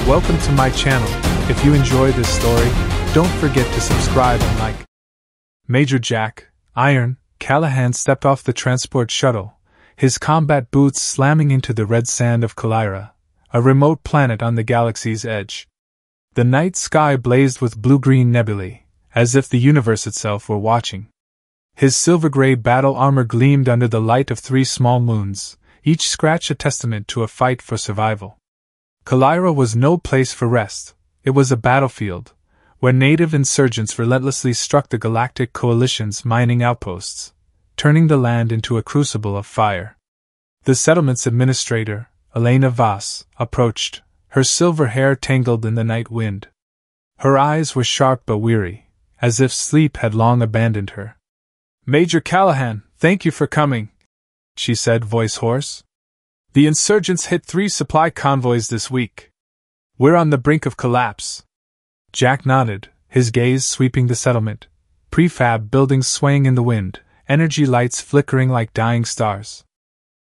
welcome to my channel. If you enjoy this story, don't forget to subscribe and like. Major Jack, Iron, Callahan stepped off the transport shuttle, his combat boots slamming into the red sand of Kalyra, a remote planet on the galaxy's edge. The night sky blazed with blue-green nebulae, as if the universe itself were watching. His silver-gray battle armor gleamed under the light of 3 small moons, each scratch a testament to a fight for survival. Kalyra was no place for rest. It was a battlefield, where native insurgents relentlessly struck the Galactic Coalition's mining outposts, turning the land into a crucible of fire. The settlement's administrator, Elena Voss, approached, her silver hair tangled in the night wind. Her eyes were sharp but weary, as if sleep had long abandoned her. "Major Callahan, thank you for coming," she said, voice hoarse. "The insurgents hit 3 supply convoys this week. We're on the brink of collapse." Jack nodded, his gaze sweeping the settlement, prefab buildings swaying in the wind, energy lights flickering like dying stars.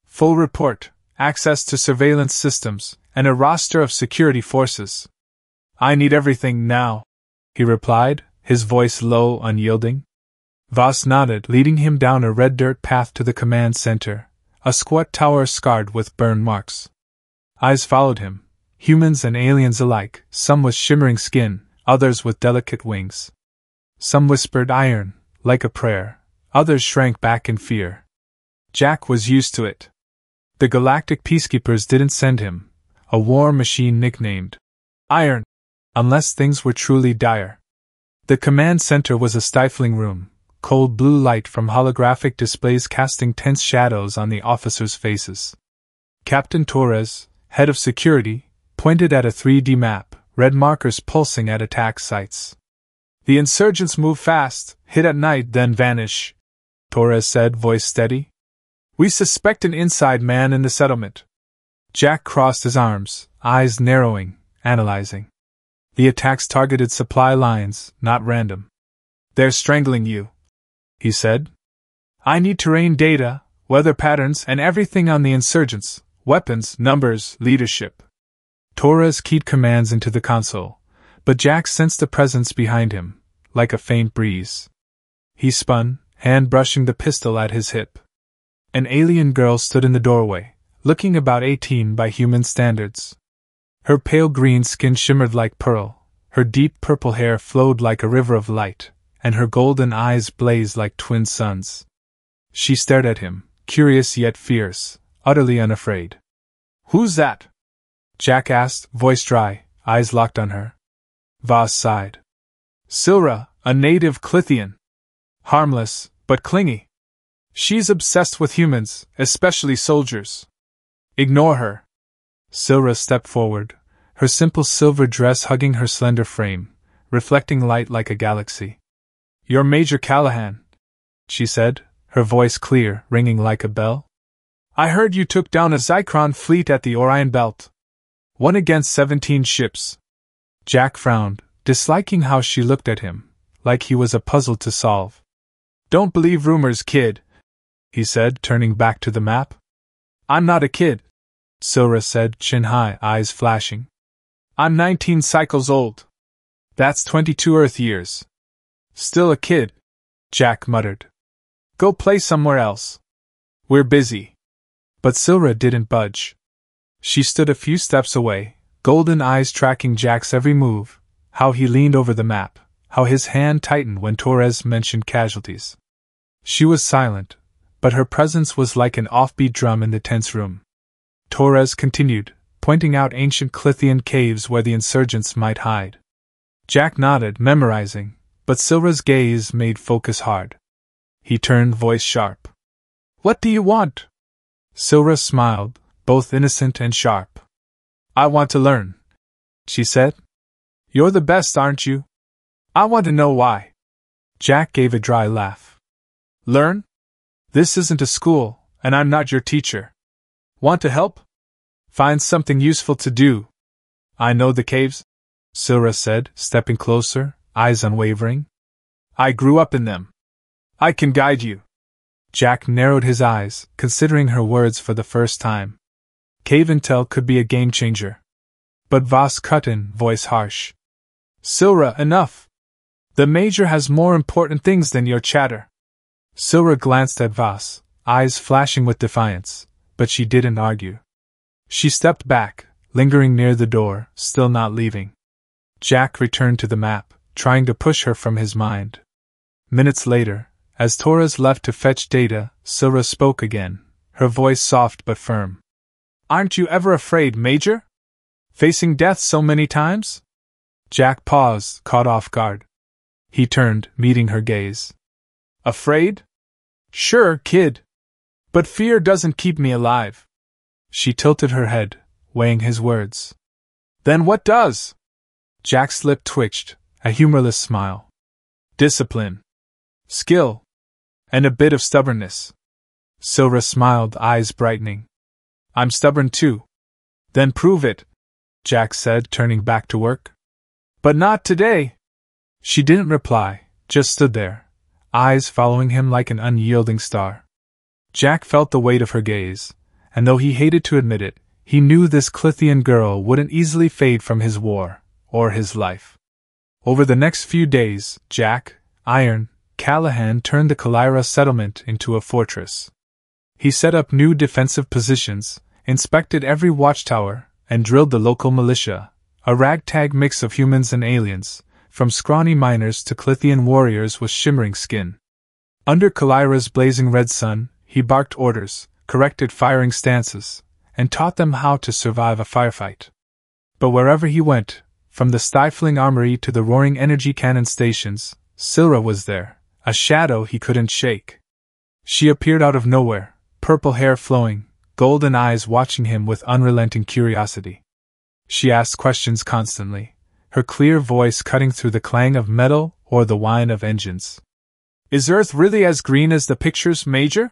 "Full report, access to surveillance systems, and a roster of security forces." "I need everything now," he replied, his voice low, unyielding. Voss nodded, leading him down a red dirt path to the command center, a squat tower scarred with burn marks. Eyes followed him, humans and aliens alike, some with shimmering skin, others with delicate wings. Some whispered iron, like a prayer, others shrank back in fear. Jack was used to it. The Galactic Peacekeepers didn't send him, a war machine nicknamed Iron, unless things were truly dire. The command center was a stifling room, cold blue light from holographic displays casting tense shadows on the officers' faces. Captain Torres, head of security, pointed at a 3D map, red markers pulsing at attack sites. "The insurgents move fast, hit at night, then vanish," Torres said, voice steady. "We suspect an inside man in the settlement." Jack crossed his arms, eyes narrowing, analyzing. The attacks targeted supply lines, not random. "They're strangling you," he said. "I need terrain data, weather patterns, and everything on the insurgents, weapons, numbers, leadership." Torres keyed commands into the console, but Jack sensed a presence behind him, like a faint breeze. He spun, hand brushing the pistol at his hip. An alien girl stood in the doorway, looking about 18 by human standards. Her pale green skin shimmered like pearl, her deep purple hair flowed like a river of light, and her golden eyes blazed like twin suns. She stared at him, curious yet fierce, utterly unafraid. "Who's that?" Jack asked, voice dry, eyes locked on her. Voss sighed. "Sylra, a native Klythian. Harmless, but clingy. She's obsessed with humans, especially soldiers. Ignore her." Sylra stepped forward, her simple silver dress hugging her slender frame, reflecting light like a galaxy. "You're Major Callahan," she said, her voice clear, ringing like a bell. "I heard you took down a Zykron fleet at the Orion Belt. 1 against 17 ships." Jack frowned, disliking how she looked at him, like he was a puzzle to solve. "Don't believe rumors, kid," he said, turning back to the map. "I'm not a kid," Sylra said, chin high, eyes flashing. "I'm 19 cycles old. That's 22 Earth years. Still a kid," Jack muttered. "Go play somewhere else. We're busy." But Sylra didn't budge. She stood a few steps away, golden eyes tracking Jack's every move, how he leaned over the map, how his hand tightened when Torres mentioned casualties. She was silent, but her presence was like an offbeat drum in the tense room. Torres continued, pointing out ancient Klythian caves where the insurgents might hide. Jack nodded, memorizing, but Sylra's gaze made focus hard. He turned, voice sharp. "What do you want?" Sylra smiled, both innocent and sharp. "I want to learn," she said. "You're the best, aren't you? I want to know why." Jack gave a dry laugh. "Learn? This isn't a school, and I'm not your teacher. Want to help? Find something useful to do." "I know the caves," Sylra said, stepping closer, eyes unwavering. "I grew up in them. I can guide you." Jack narrowed his eyes, considering her words for the first time. Cave intel could be a game changer. But Voss cut in, voice harsh. Sylra, enough! The Major has more important things than your chatter. Sylra glanced at Voss, eyes flashing with defiance, but she didn't argue. She stepped back, lingering near the door, still not leaving. Jack returned to the map, trying to push her from his mind. Minutes later, as Torres left to fetch data, Sylra spoke again, her voice soft but firm. Aren't you ever afraid, Major? Facing death so many times? Jack paused, caught off guard. He turned, meeting her gaze. Afraid? Sure, kid. But fear doesn't keep me alive. She tilted her head, weighing his words. Then what does? Jack's lip twitched, a humorless smile. Discipline. Skill. And a bit of stubbornness. Sylra smiled, eyes brightening. I'm stubborn too. Then prove it, Jack said, turning back to work. But not today. She didn't reply, just stood there, eyes following him like an unyielding star. Jack felt the weight of her gaze, and though he hated to admit it, he knew this Klythian girl wouldn't easily fade from his war, or his life. Over the next few days, Jack, Iron, Callahan turned the Kalyra settlement into a fortress. He set up new defensive positions, inspected every watchtower, and drilled the local militia, a ragtag mix of humans and aliens, from scrawny miners to Klythian warriors with shimmering skin. Under Kalyra's blazing red sun, he barked orders, corrected firing stances, and taught them how to survive a firefight. But wherever he went, from the stifling armory to the roaring energy cannon stations, Sylra was there, a shadow he couldn't shake. She appeared out of nowhere, purple hair flowing, golden eyes watching him with unrelenting curiosity. She asked questions constantly, her clear voice cutting through the clang of metal or the whine of engines. Is Earth really as green as the pictures, Major?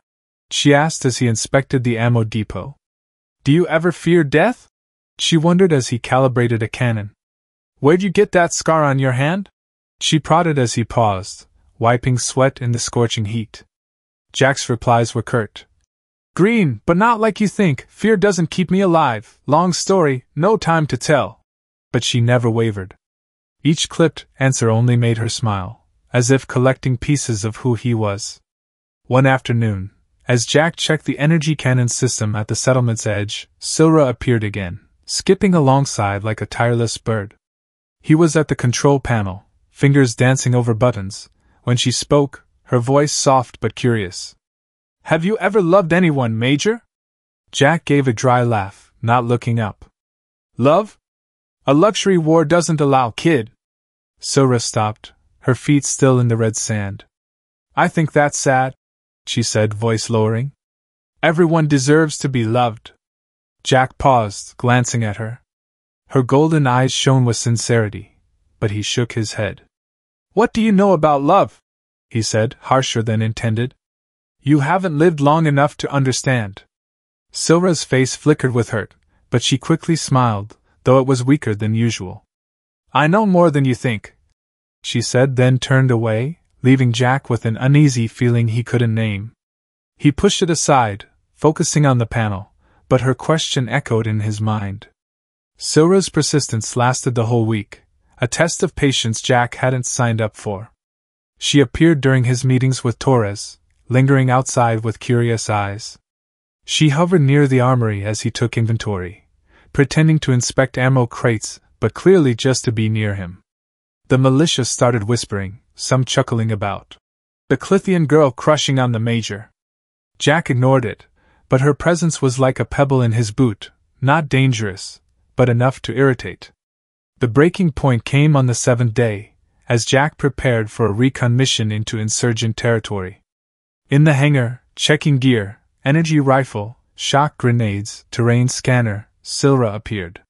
She asked as he inspected the ammo depot. Do you ever fear death? She wondered as he calibrated a cannon. Where'd you get that scar on your hand? She prodded as he paused, wiping sweat in the scorching heat. Jack's replies were curt. Green, but not like you think. Fear doesn't keep me alive. Long story, no time to tell. But she never wavered. Each clipped answer only made her smile, as if collecting pieces of who he was. One afternoon, as Jack checked the energy cannon system at the settlement's edge, Sylra appeared again, skipping alongside like a tireless bird. He was at the control panel, fingers dancing over buttons. When she spoke, her voice soft but curious. Have you ever loved anyone, Major? Jack gave a dry laugh, not looking up. Love? A luxury war doesn't allow, kid. Sylra stopped, her feet still in the red sand. I think that's sad, she said, voice lowering. Everyone deserves to be loved. Jack paused, glancing at her. Her golden eyes shone with sincerity, but he shook his head. What do you know about love? He said, harsher than intended. You haven't lived long enough to understand. Sylra's face flickered with hurt, but she quickly smiled, though it was weaker than usual. I know more than you think, she said, then turned away, leaving Jack with an uneasy feeling he couldn't name. He pushed it aside, focusing on the panel, but her question echoed in his mind. Sylra's persistence lasted the whole week, a test of patience Jack hadn't signed up for. She appeared during his meetings with Torres, lingering outside with curious eyes. She hovered near the armory as he took inventory, pretending to inspect ammo crates, but clearly just to be near him. The militia started whispering, some chuckling about the Klythian girl crushing on the Major. Jack ignored it, but her presence was like a pebble in his boot, not dangerous, but enough to irritate. The breaking point came on the 7th day, as Jack prepared for a recon mission into insurgent territory. In the hangar, checking gear, energy rifle, shock grenades, terrain scanner, Sylra appeared.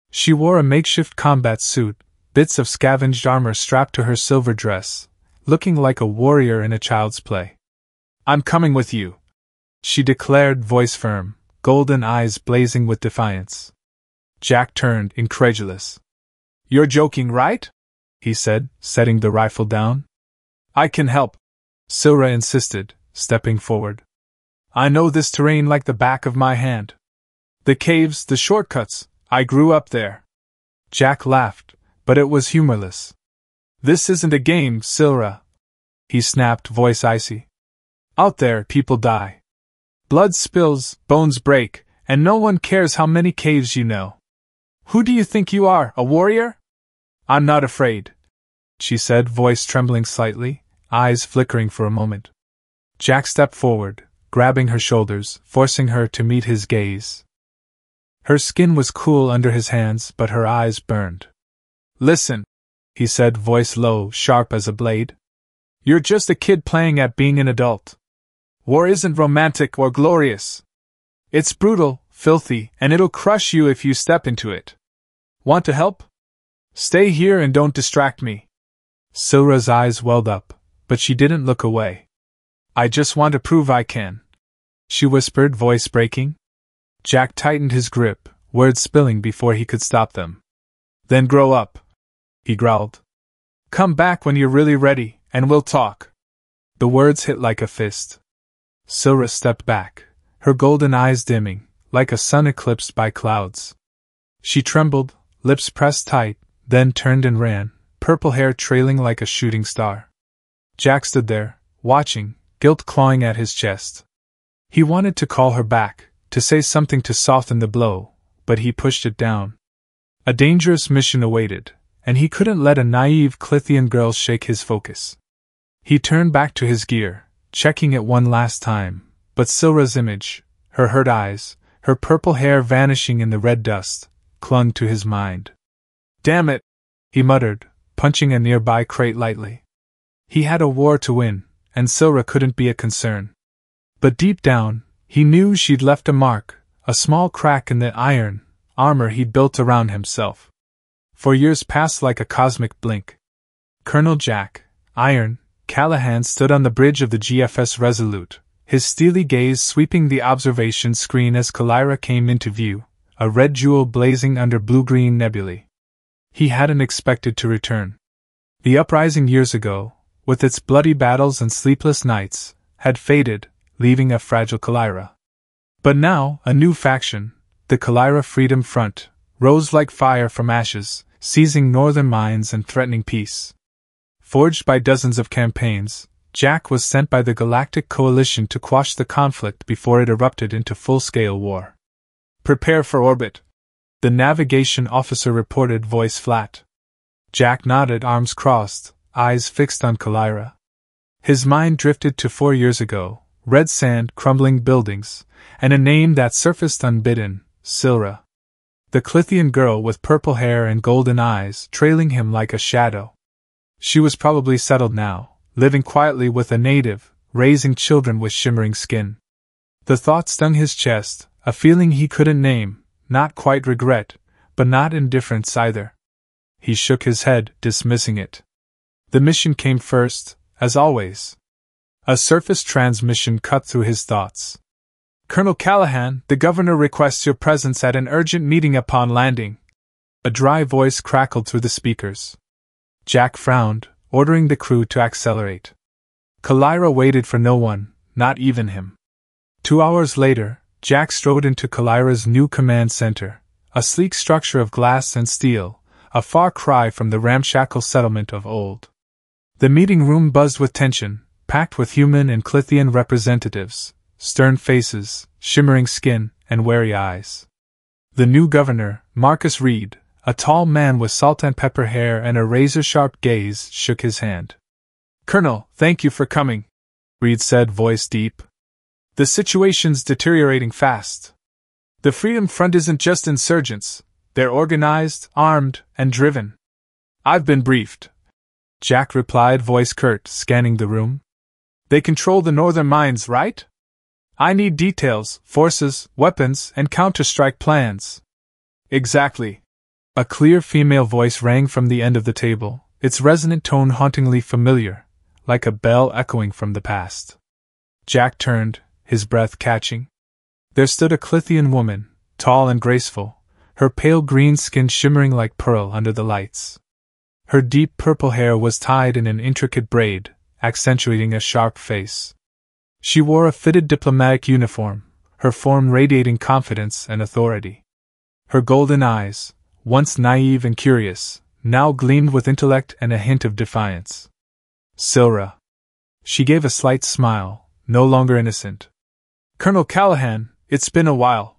She wore a makeshift combat suit, bits of scavenged armor strapped to her silver dress, looking like a warrior in a child's play. I'm coming with you, she declared, voice firm, golden eyes blazing with defiance. Jack turned, incredulous. You're joking, right? He said, setting the rifle down. I can help, Sylra insisted, stepping forward. I know this terrain like the back of my hand. The caves, the shortcuts, I grew up there. Jack laughed, but it was humorless. This isn't a game, Sylra, he snapped, voice icy. Out there, people die. Blood spills, bones break, and no one cares how many caves you know. Who do you think you are, a warrior? I'm not afraid, she said, voice trembling slightly, eyes flickering for a moment. Jack stepped forward, grabbing her shoulders, forcing her to meet his gaze. Her skin was cool under his hands, but her eyes burned. Listen, he said, voice low, sharp as a blade. You're just a kid playing at being an adult. War isn't romantic or glorious. It's brutal, filthy, and it'll crush you if you step into it. Want to help? Stay here and don't distract me. Sylra's eyes welled up, but she didn't look away. I just want to prove I can, she whispered, voice breaking. Jack tightened his grip, words spilling before he could stop them. Then grow up, he growled. Come back when you're really ready, and we'll talk. The words hit like a fist. Sylra stepped back, her golden eyes dimming, like a sun eclipsed by clouds. She trembled, lips pressed tight, then turned and ran, purple hair trailing like a shooting star. Jack stood there, watching, guilt clawing at his chest. He wanted to call her back, to say something to soften the blow, but he pushed it down. A dangerous mission awaited, and he couldn't let a naive Klythian girl shake his focus. He turned back to his gear, checking it one last time, but Sylra's image, her hurt eyes, her purple hair vanishing in the red dust, clung to his mind. Damn it, he muttered, punching a nearby crate lightly. He had a war to win, and Sylra couldn't be a concern. But deep down, he knew she'd left a mark, a small crack in the iron armor he'd built around himself. For years passed like a cosmic blink. Colonel Jack, Iron, Callahan stood on the bridge of the GFS Resolute, his steely gaze sweeping the observation screen as Kalyra came into view, a red jewel blazing under blue-green nebulae. He hadn't expected to return. The uprising years ago, with its bloody battles and sleepless nights, had faded, leaving a fragile Kalyra. But now, a new faction, the Kalyra Freedom Front, rose like fire from ashes, seizing northern mines and threatening peace. Forged by dozens of campaigns, Jack was sent by the Galactic Coalition to quash the conflict before it erupted into full-scale war. Prepare for orbit, the navigation officer reported, voice flat. Jack nodded, arms crossed, eyes fixed on Kalyra. His mind drifted to 4 years ago, red sand, crumbling buildings, and a name that surfaced unbidden, Sylra. The Klythian girl with purple hair and golden eyes trailing him like a shadow. She was probably settled now, living quietly with a native, raising children with shimmering skin. The thought stung his chest, a feeling he couldn't name, not quite regret, but not indifference either. He shook his head, dismissing it. The mission came first, as always. A surface transmission cut through his thoughts. Colonel Callahan, the governor requests your presence at an urgent meeting upon landing. A dry voice crackled through the speakers. Jack frowned, ordering the crew to accelerate. Kalyra waited for no one, not even him. 2 hours later, Jack strode into Kalyra's new command center, a sleek structure of glass and steel, a far cry from the ramshackle settlement of old. The meeting room buzzed with tension, packed with human and Klythian representatives, stern faces, shimmering skin, and wary eyes. The new governor, Marcus Reed, a tall man with salt and pepper hair and a razor-sharp gaze, shook his hand. Colonel, thank you for coming, Reed said, voice deep. The situation's deteriorating fast. The Freedom Front isn't just insurgents, they're organized, armed, and driven. I've been briefed, Jack replied, voice curt, scanning the room. They control the northern mines, right? I need details, forces, weapons, and counter-strike plans. Exactly. A clear female voice rang from the end of the table, its resonant tone hauntingly familiar, like a bell echoing from the past. Jack turned, his breath catching. There stood a Klythian woman, tall and graceful, her pale green skin shimmering like pearl under the lights. Her deep purple hair was tied in an intricate braid, accentuating a sharp face. She wore a fitted diplomatic uniform, her form radiating confidence and authority. Her golden eyes, once naive and curious, now gleamed with intellect and a hint of defiance. Sylra. She gave a slight smile, no longer innocent. Colonel Callahan, it's been a while.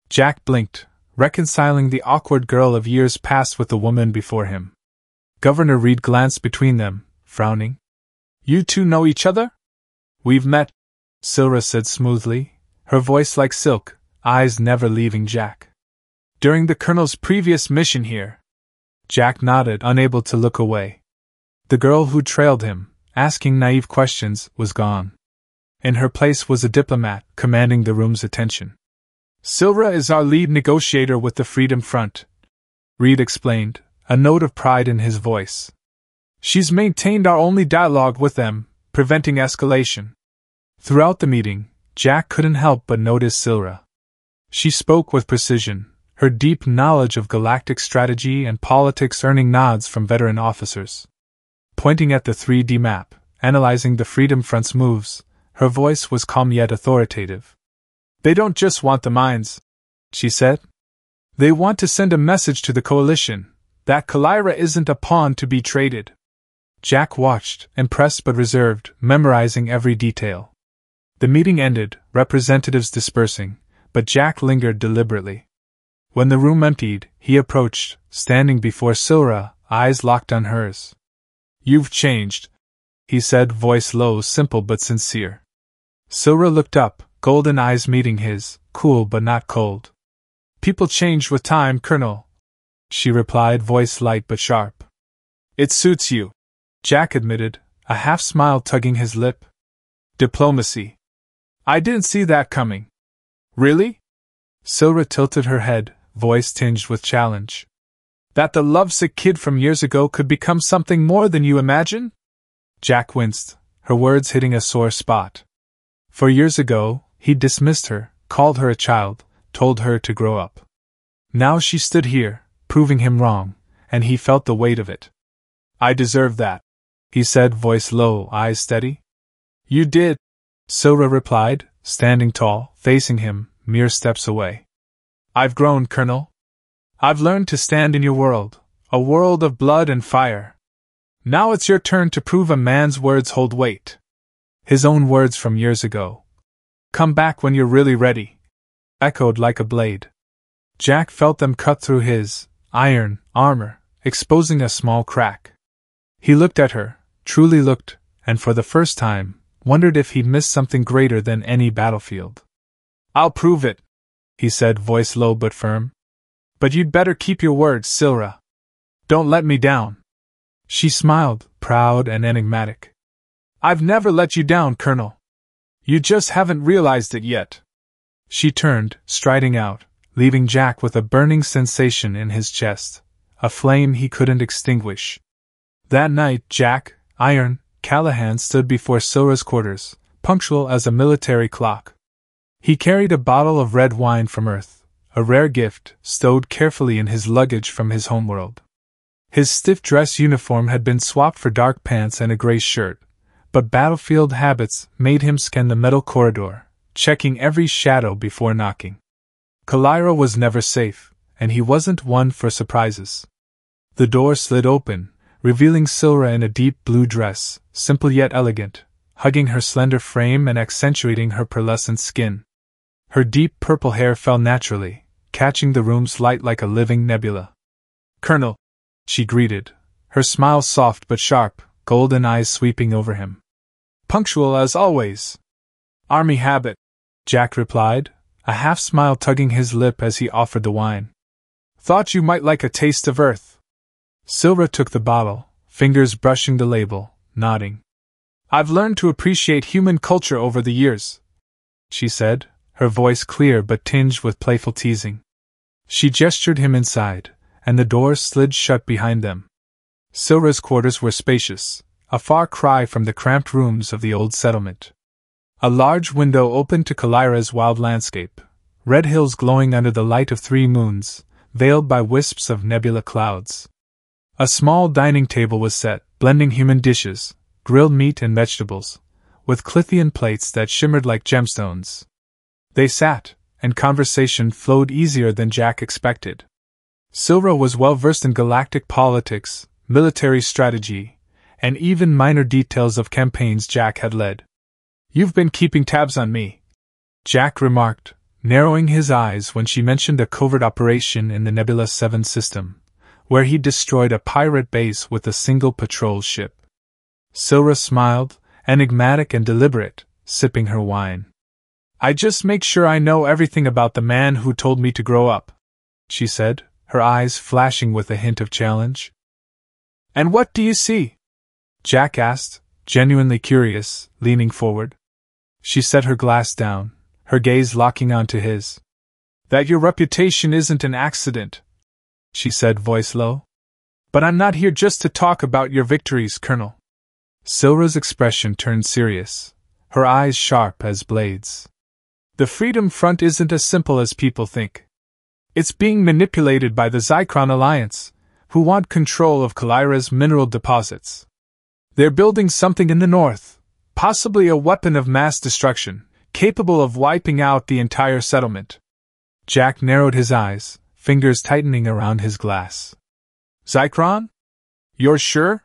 Jack blinked, reconciling the awkward girl of years past with the woman before him. Governor Reed glanced between them, frowning. You two know each other? We've met, Sylra said smoothly, her voice like silk, eyes never leaving Jack. During the Colonel's previous mission here. Jack nodded, unable to look away. The girl who trailed him, asking naive questions, was gone. In her place was a diplomat, commanding the room's attention. Sylra is our lead negotiator with the Freedom Front, Reed explained, a note of pride in his voice. She's maintained our only dialogue with them, preventing escalation. Throughout the meeting, Jack couldn't help but notice Sylra. She spoke with precision, her deep knowledge of galactic strategy and politics earning nods from veteran officers. Pointing at the 3D map, analyzing the Freedom Front's moves, her voice was calm yet authoritative. They don't just want the mines, she said. They want to send a message to the Coalition, that Kalyra isn't a pawn to be traded. Jack watched, impressed but reserved, memorizing every detail. The meeting ended, representatives dispersing, but Jack lingered deliberately. When the room emptied, he approached, standing before Sylra, eyes locked on hers. You've changed, he said, voice low, simple but sincere. Sylra looked up, golden eyes meeting his, cool but not cold. People change with time, Colonel, she replied, voice light but sharp. It suits you, Jack admitted, a half-smile tugging his lip. Diplomacy. I didn't see that coming. Really? Sylra tilted her head, voice tinged with challenge. That the lovesick kid from years ago could become something more than you imagine? Jack winced, her words hitting a sore spot. For years ago, he'd dismissed her, called her a child, told her to grow up. Now she stood here, proving him wrong, and he felt the weight of it. I deserve that, he said, voice low, eyes steady. You did, Sylra replied, standing tall, facing him, mere steps away. I've grown, Colonel. I've learned to stand in your world, a world of blood and fire. Now it's your turn to prove a man's words hold weight. His own words from years ago. Come back when you're really ready, echoed like a blade. Jack felt them cut through his iron armor, exposing a small crack. He looked at her, truly looked, and for the first time, wondered if he'd missed something greater than any battlefield. I'll prove it, he said, voice low but firm. But you'd better keep your word, Sylra. Don't let me down. She smiled, proud and enigmatic. I've never let you down, Colonel. You just haven't realized it yet. She turned, striding out, leaving Jack with a burning sensation in his chest, a flame he couldn't extinguish. That night, Jack, Callahan stood before Sylra's quarters, punctual as a military clock. He carried a bottle of red wine from Earth, a rare gift, stowed carefully in his luggage from his homeworld. His stiff dress uniform had been swapped for dark pants and a gray shirt, but battlefield habits made him scan the metal corridor, checking every shadow before knocking. Kalyra was never safe, and he wasn't one for surprises. The door slid open, revealing Sylra in a deep blue dress, simple yet elegant, hugging her slender frame and accentuating her pearlescent skin. Her deep purple hair fell naturally, catching the room's light like a living nebula. Colonel, she greeted, her smile soft but sharp, golden eyes sweeping over him. Punctual as always. Army habit, Jack replied, a half-smile tugging his lip as he offered the wine. Thought you might like a taste of Earth. Sylra took the bottle, fingers brushing the label, nodding. I've learned to appreciate human culture over the years, she said, her voice clear but tinged with playful teasing. She gestured him inside, and the door slid shut behind them. Sylra's quarters were spacious, a far cry from the cramped rooms of the old settlement. A large window opened to Kalyra's wild landscape, red hills glowing under the light of 3 moons, veiled by wisps of nebula clouds. A small dining table was set, blending human dishes, grilled meat and vegetables, with Klythian plates that shimmered like gemstones. They sat, and conversation flowed easier than Jack expected. Sylra was well versed in galactic politics, military strategy, and even minor details of campaigns Jack had led. "You've been keeping tabs on me," Jack remarked, narrowing his eyes when she mentioned a covert operation in the Nebula 7 system, where he destroyed a pirate base with a single patrol ship. Sylra smiled, enigmatic and deliberate, sipping her wine. "I just make sure I know everything about the man who told me to grow up," she said, her eyes flashing with a hint of challenge. "And what do you see?" Jack asked, genuinely curious, leaning forward. She set her glass down, her gaze locking onto his. "That your reputation isn't an accident," she said, voice low. "But I'm not here just to talk about your victories, Colonel." Sylra's expression turned serious, her eyes sharp as blades. "The Freedom Front isn't as simple as people think. It's being manipulated by the Zykron Alliance, who want control of Kalyra's mineral deposits. They're building something in the north, possibly a weapon of mass destruction, capable of wiping out the entire settlement." Jack narrowed his eyes, fingers tightening around his glass. "Zykron? You're sure?"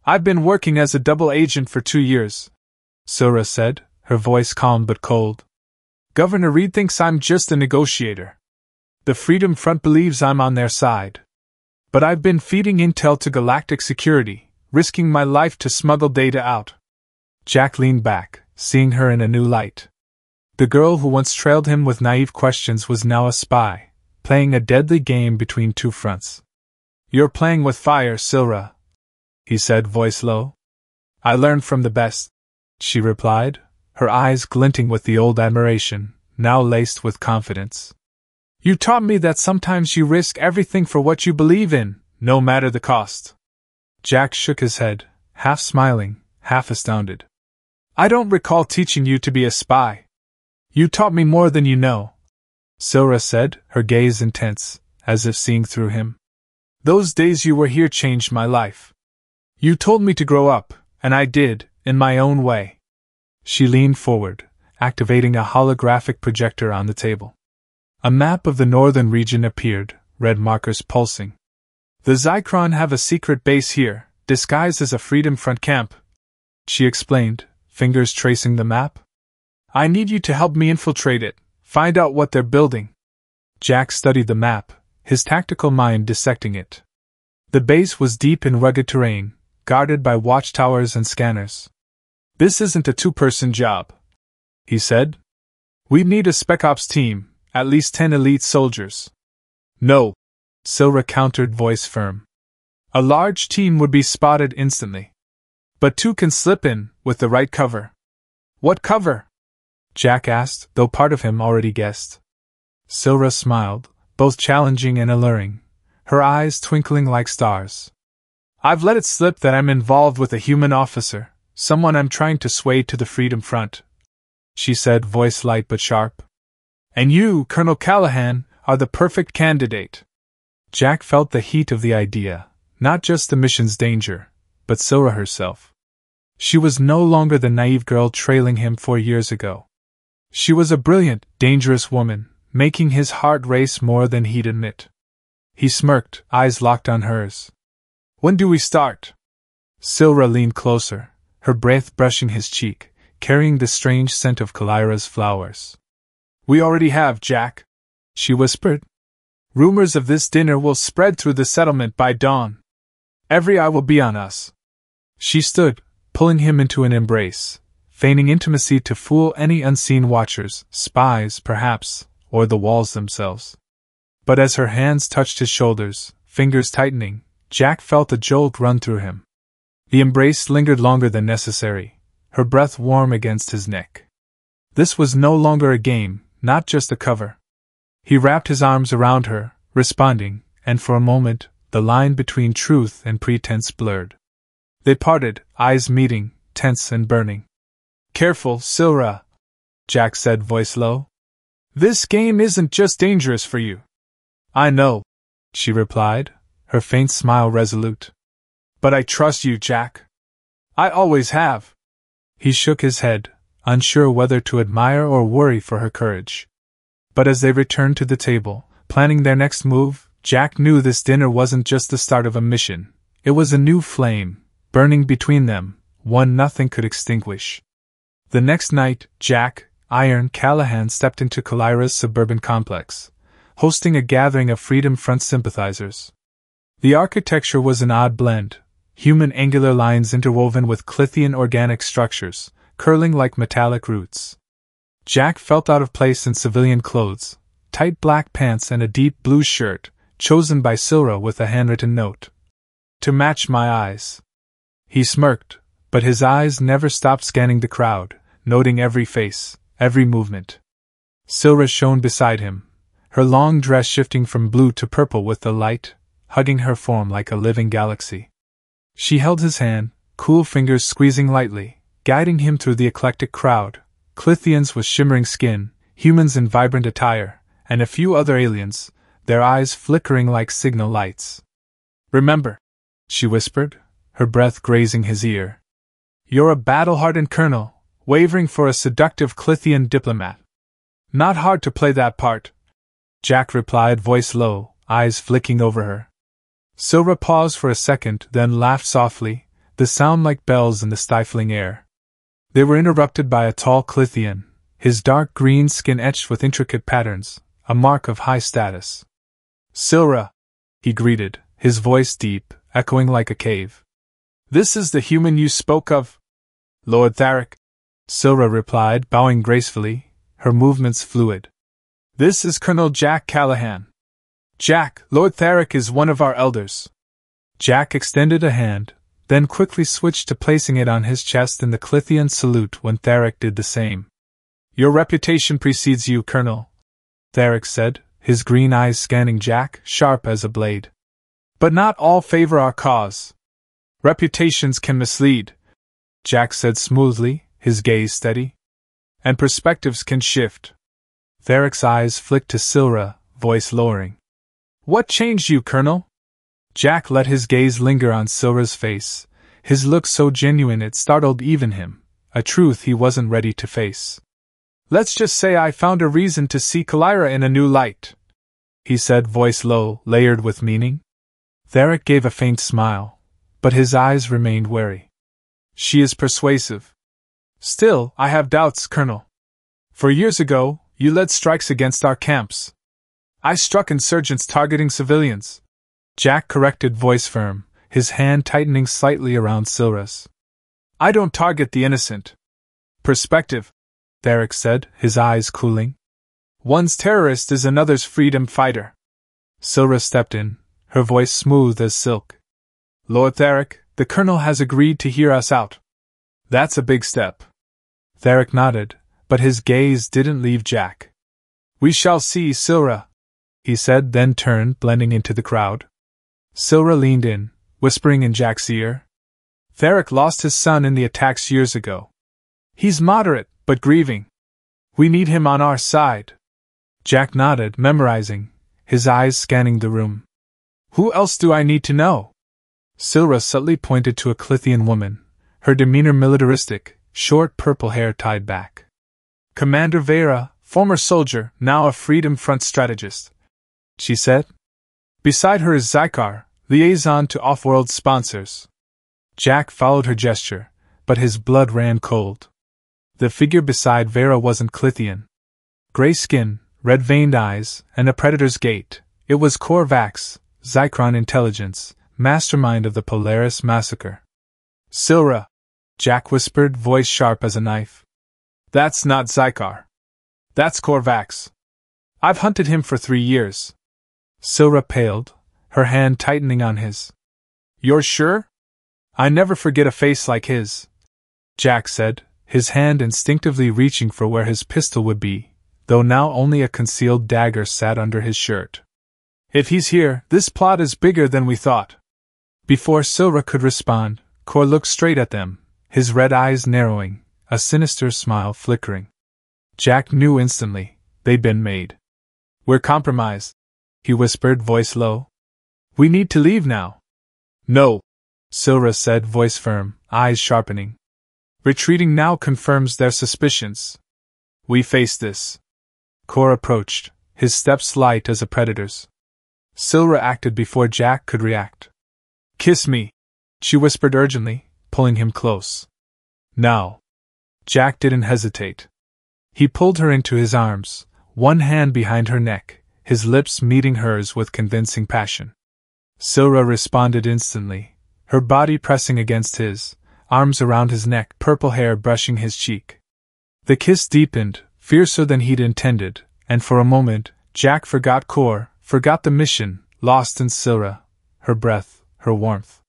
"I've been working as a double agent for 2 years," Sylra said, her voice calm but cold. "Governor Reed thinks I'm just a negotiator. The Freedom Front believes I'm on their side. But I've been feeding intel to Galactic security, risking my life to smuggle data out." Jack leaned back, seeing her in a new light. The girl who once trailed him with naive questions was now a spy, playing a deadly game between two fronts. "You're playing with fire, Sylra," he said, voice low. "I learned from the best," she replied, her eyes glinting with the old admiration, now laced with confidence. "You taught me that sometimes you risk everything for what you believe in, no matter the cost." Jack shook his head, half smiling, half astounded. "I don't recall teaching you to be a spy." "You taught me more than you know," Sylra said, her gaze intense, as if seeing through him. "Those days you were here changed my life. You told me to grow up, and I did, in my own way." She leaned forward, activating a holographic projector on the table. A map of the northern region appeared, red markers pulsing. "The Zykron have a secret base here, disguised as a Freedom Front camp," she explained, fingers tracing the map. "I need you to help me infiltrate it, find out what they're building." Jack studied the map, his tactical mind dissecting it. The base was deep in rugged terrain, guarded by watchtowers and scanners. "This isn't a two-person job," he said. "We need a Spec Ops team, at least 10 elite soldiers." "No," Sylra countered, voice firm. "A large team would be spotted instantly. But 2 can slip in, with the right cover." "What cover?" Jack asked, though part of him already guessed. Sylra smiled, both challenging and alluring, her eyes twinkling like stars. "I've let it slip that I'm involved with a human officer, someone I'm trying to sway to the Freedom Front," she said, voice light but sharp. "And you, Colonel Callahan, are the perfect candidate." Jack felt the heat of the idea, not just the mission's danger, but Sylra herself. She was no longer the naive girl trailing him 4 years ago. She was a brilliant, dangerous woman, making his heart race more than he'd admit. He smirked, eyes locked on hers. "When do we start?" Sylra leaned closer, her breath brushing his cheek, carrying the strange scent of Kalyra's flowers. "We already have, Jack," she whispered. "Rumors of this dinner will spread through the settlement by dawn. Every eye will be on us." She stood, pulling him into an embrace, feigning intimacy to fool any unseen watchers, spies, perhaps, or the walls themselves. But as her hands touched his shoulders, fingers tightening, Jack felt a jolt run through him. The embrace lingered longer than necessary, her breath warm against his neck. This was no longer a game, not just a cover. He wrapped his arms around her, responding, and for a moment, the line between truth and pretense blurred. They parted, eyes meeting, tense and burning. "Careful, Sylra," Jack said, voice low. "This game isn't just dangerous for you." "I know," she replied, her faint smile resolute. "But I trust you, Jack. I always have." He shook his head, unsure whether to admire or worry for her courage. But as they returned to the table, planning their next move, Jack knew this dinner wasn't just the start of a mission, it was a new flame, burning between them, one nothing could extinguish. The next night, Jack, Iron, Callahan stepped into Kalyra's suburban complex, hosting a gathering of Freedom Front sympathizers. The architecture was an odd blend, human angular lines interwoven with Klythian organic structures, curling like metallic roots. Jack felt out of place in civilian clothes, tight black pants and a deep blue shirt, chosen by Sylra with a handwritten note. To match my eyes. He smirked, but his eyes never stopped scanning the crowd, noting every face, every movement. Sylra shone beside him, her long dress shifting from blue to purple with the light, hugging her form like a living galaxy. She held his hand, cool fingers squeezing lightly, guiding him through the eclectic crowd, Klythians with shimmering skin, humans in vibrant attire, and a few other aliens, their eyes flickering like signal lights. "Remember," she whispered, her breath grazing his ear. "You're a battle-hardened colonel, wavering for a seductive Klythian diplomat. Not hard to play that part," Jack replied, voice low, eyes flicking over her. Sylra paused for a second, then laughed softly, the sound like bells in the stifling air. They were interrupted by a tall Klythian, his dark green skin etched with intricate patterns, a mark of high status. "Sylra," he greeted, his voice deep, echoing like a cave. "This is the human you spoke of?" "Lord Tharic," Sylra replied, bowing gracefully, her movements fluid. "This is Colonel Jack Callahan." "Jack, Lord Tharic is one of our elders." Jack extended a hand, then quickly switched to placing it on his chest in the Klythian salute when Tharic did the same. "Your reputation precedes you, Colonel," Tharic said, his green eyes scanning Jack, sharp as a blade. "But not all favor our cause. Reputations can mislead," Jack said smoothly, his gaze steady. "And perspectives can shift." Tharic's eyes flicked to Sylra, voice lowering. "What changed you, Colonel?" Jack let his gaze linger on Sylra's face, his look so genuine it startled even him, a truth he wasn't ready to face. "Let's just say I found a reason to see Kalyra in a new light," he said, voice low, layered with meaning. Tharic gave a faint smile, but his eyes remained wary. "She is persuasive. Still, I have doubts, Colonel. For years ago, you led strikes against our camps. I struck insurgents targeting civilians," Jack corrected, voice firm, his hand tightening slightly around Sylra's. "I don't target the innocent." "Perspective," Tharic said, his eyes cooling. "One's terrorist is another's freedom fighter." Sylra stepped in, her voice smooth as silk. "Lord Tharic, the Colonel has agreed to hear us out." "That's a big step." Tharic nodded, but his gaze didn't leave Jack. "We shall see, Sylra," he said, then turned, blending into the crowd. Sylra leaned in, whispering in Jack's ear. "Tharic lost his son in the attacks years ago. He's moderate, but grieving. We need him on our side." Jack nodded, memorizing, his eyes scanning the room. "Who else do I need to know?" Sylra subtly pointed to a Klythian woman, her demeanor militaristic, short purple hair tied back. "Commander Vera, former soldier, now a Freedom Front strategist," she said. "Beside her is Zykron, liaison to off-world sponsors." Jack followed her gesture, but his blood ran cold. The figure beside Vera wasn't Klythian. Gray skin, red-veined eyes, and a predator's gait, it was Korvax, Zykron intelligence, mastermind of the Polaris massacre. "Sylra," Jack whispered, voice sharp as a knife. "That's not Zykron. That's Korvax. I've hunted him for 3 years." Sylra paled, her hand tightening on his. "You're sure?" "I never forget a face like his," Jack said, his hand instinctively reaching for where his pistol would be, though now only a concealed dagger sat under his shirt. "If he's here, this plot is bigger than we thought." Before Sylra could respond, Kor looked straight at them, his red eyes narrowing, a sinister smile flickering. Jack knew instantly, they'd been made. "We're compromised," he whispered, voice low. "We need to leave now." "No," Sylra said, voice firm, eyes sharpening. "Retreating now confirms their suspicions. We face this." Kor approached, his steps light as a predator's. Sylra acted before Jack could react. "Kiss me," she whispered urgently, pulling him close. "Now." Jack didn't hesitate. He pulled her into his arms, one hand behind her neck, his lips meeting hers with convincing passion. Sylra responded instantly, her body pressing against his, arms around his neck, purple hair brushing his cheek. The kiss deepened, fiercer than he'd intended, and for a moment, Jack forgot Kor, forgot the mission, lost in Sylra, her breath, her warmth.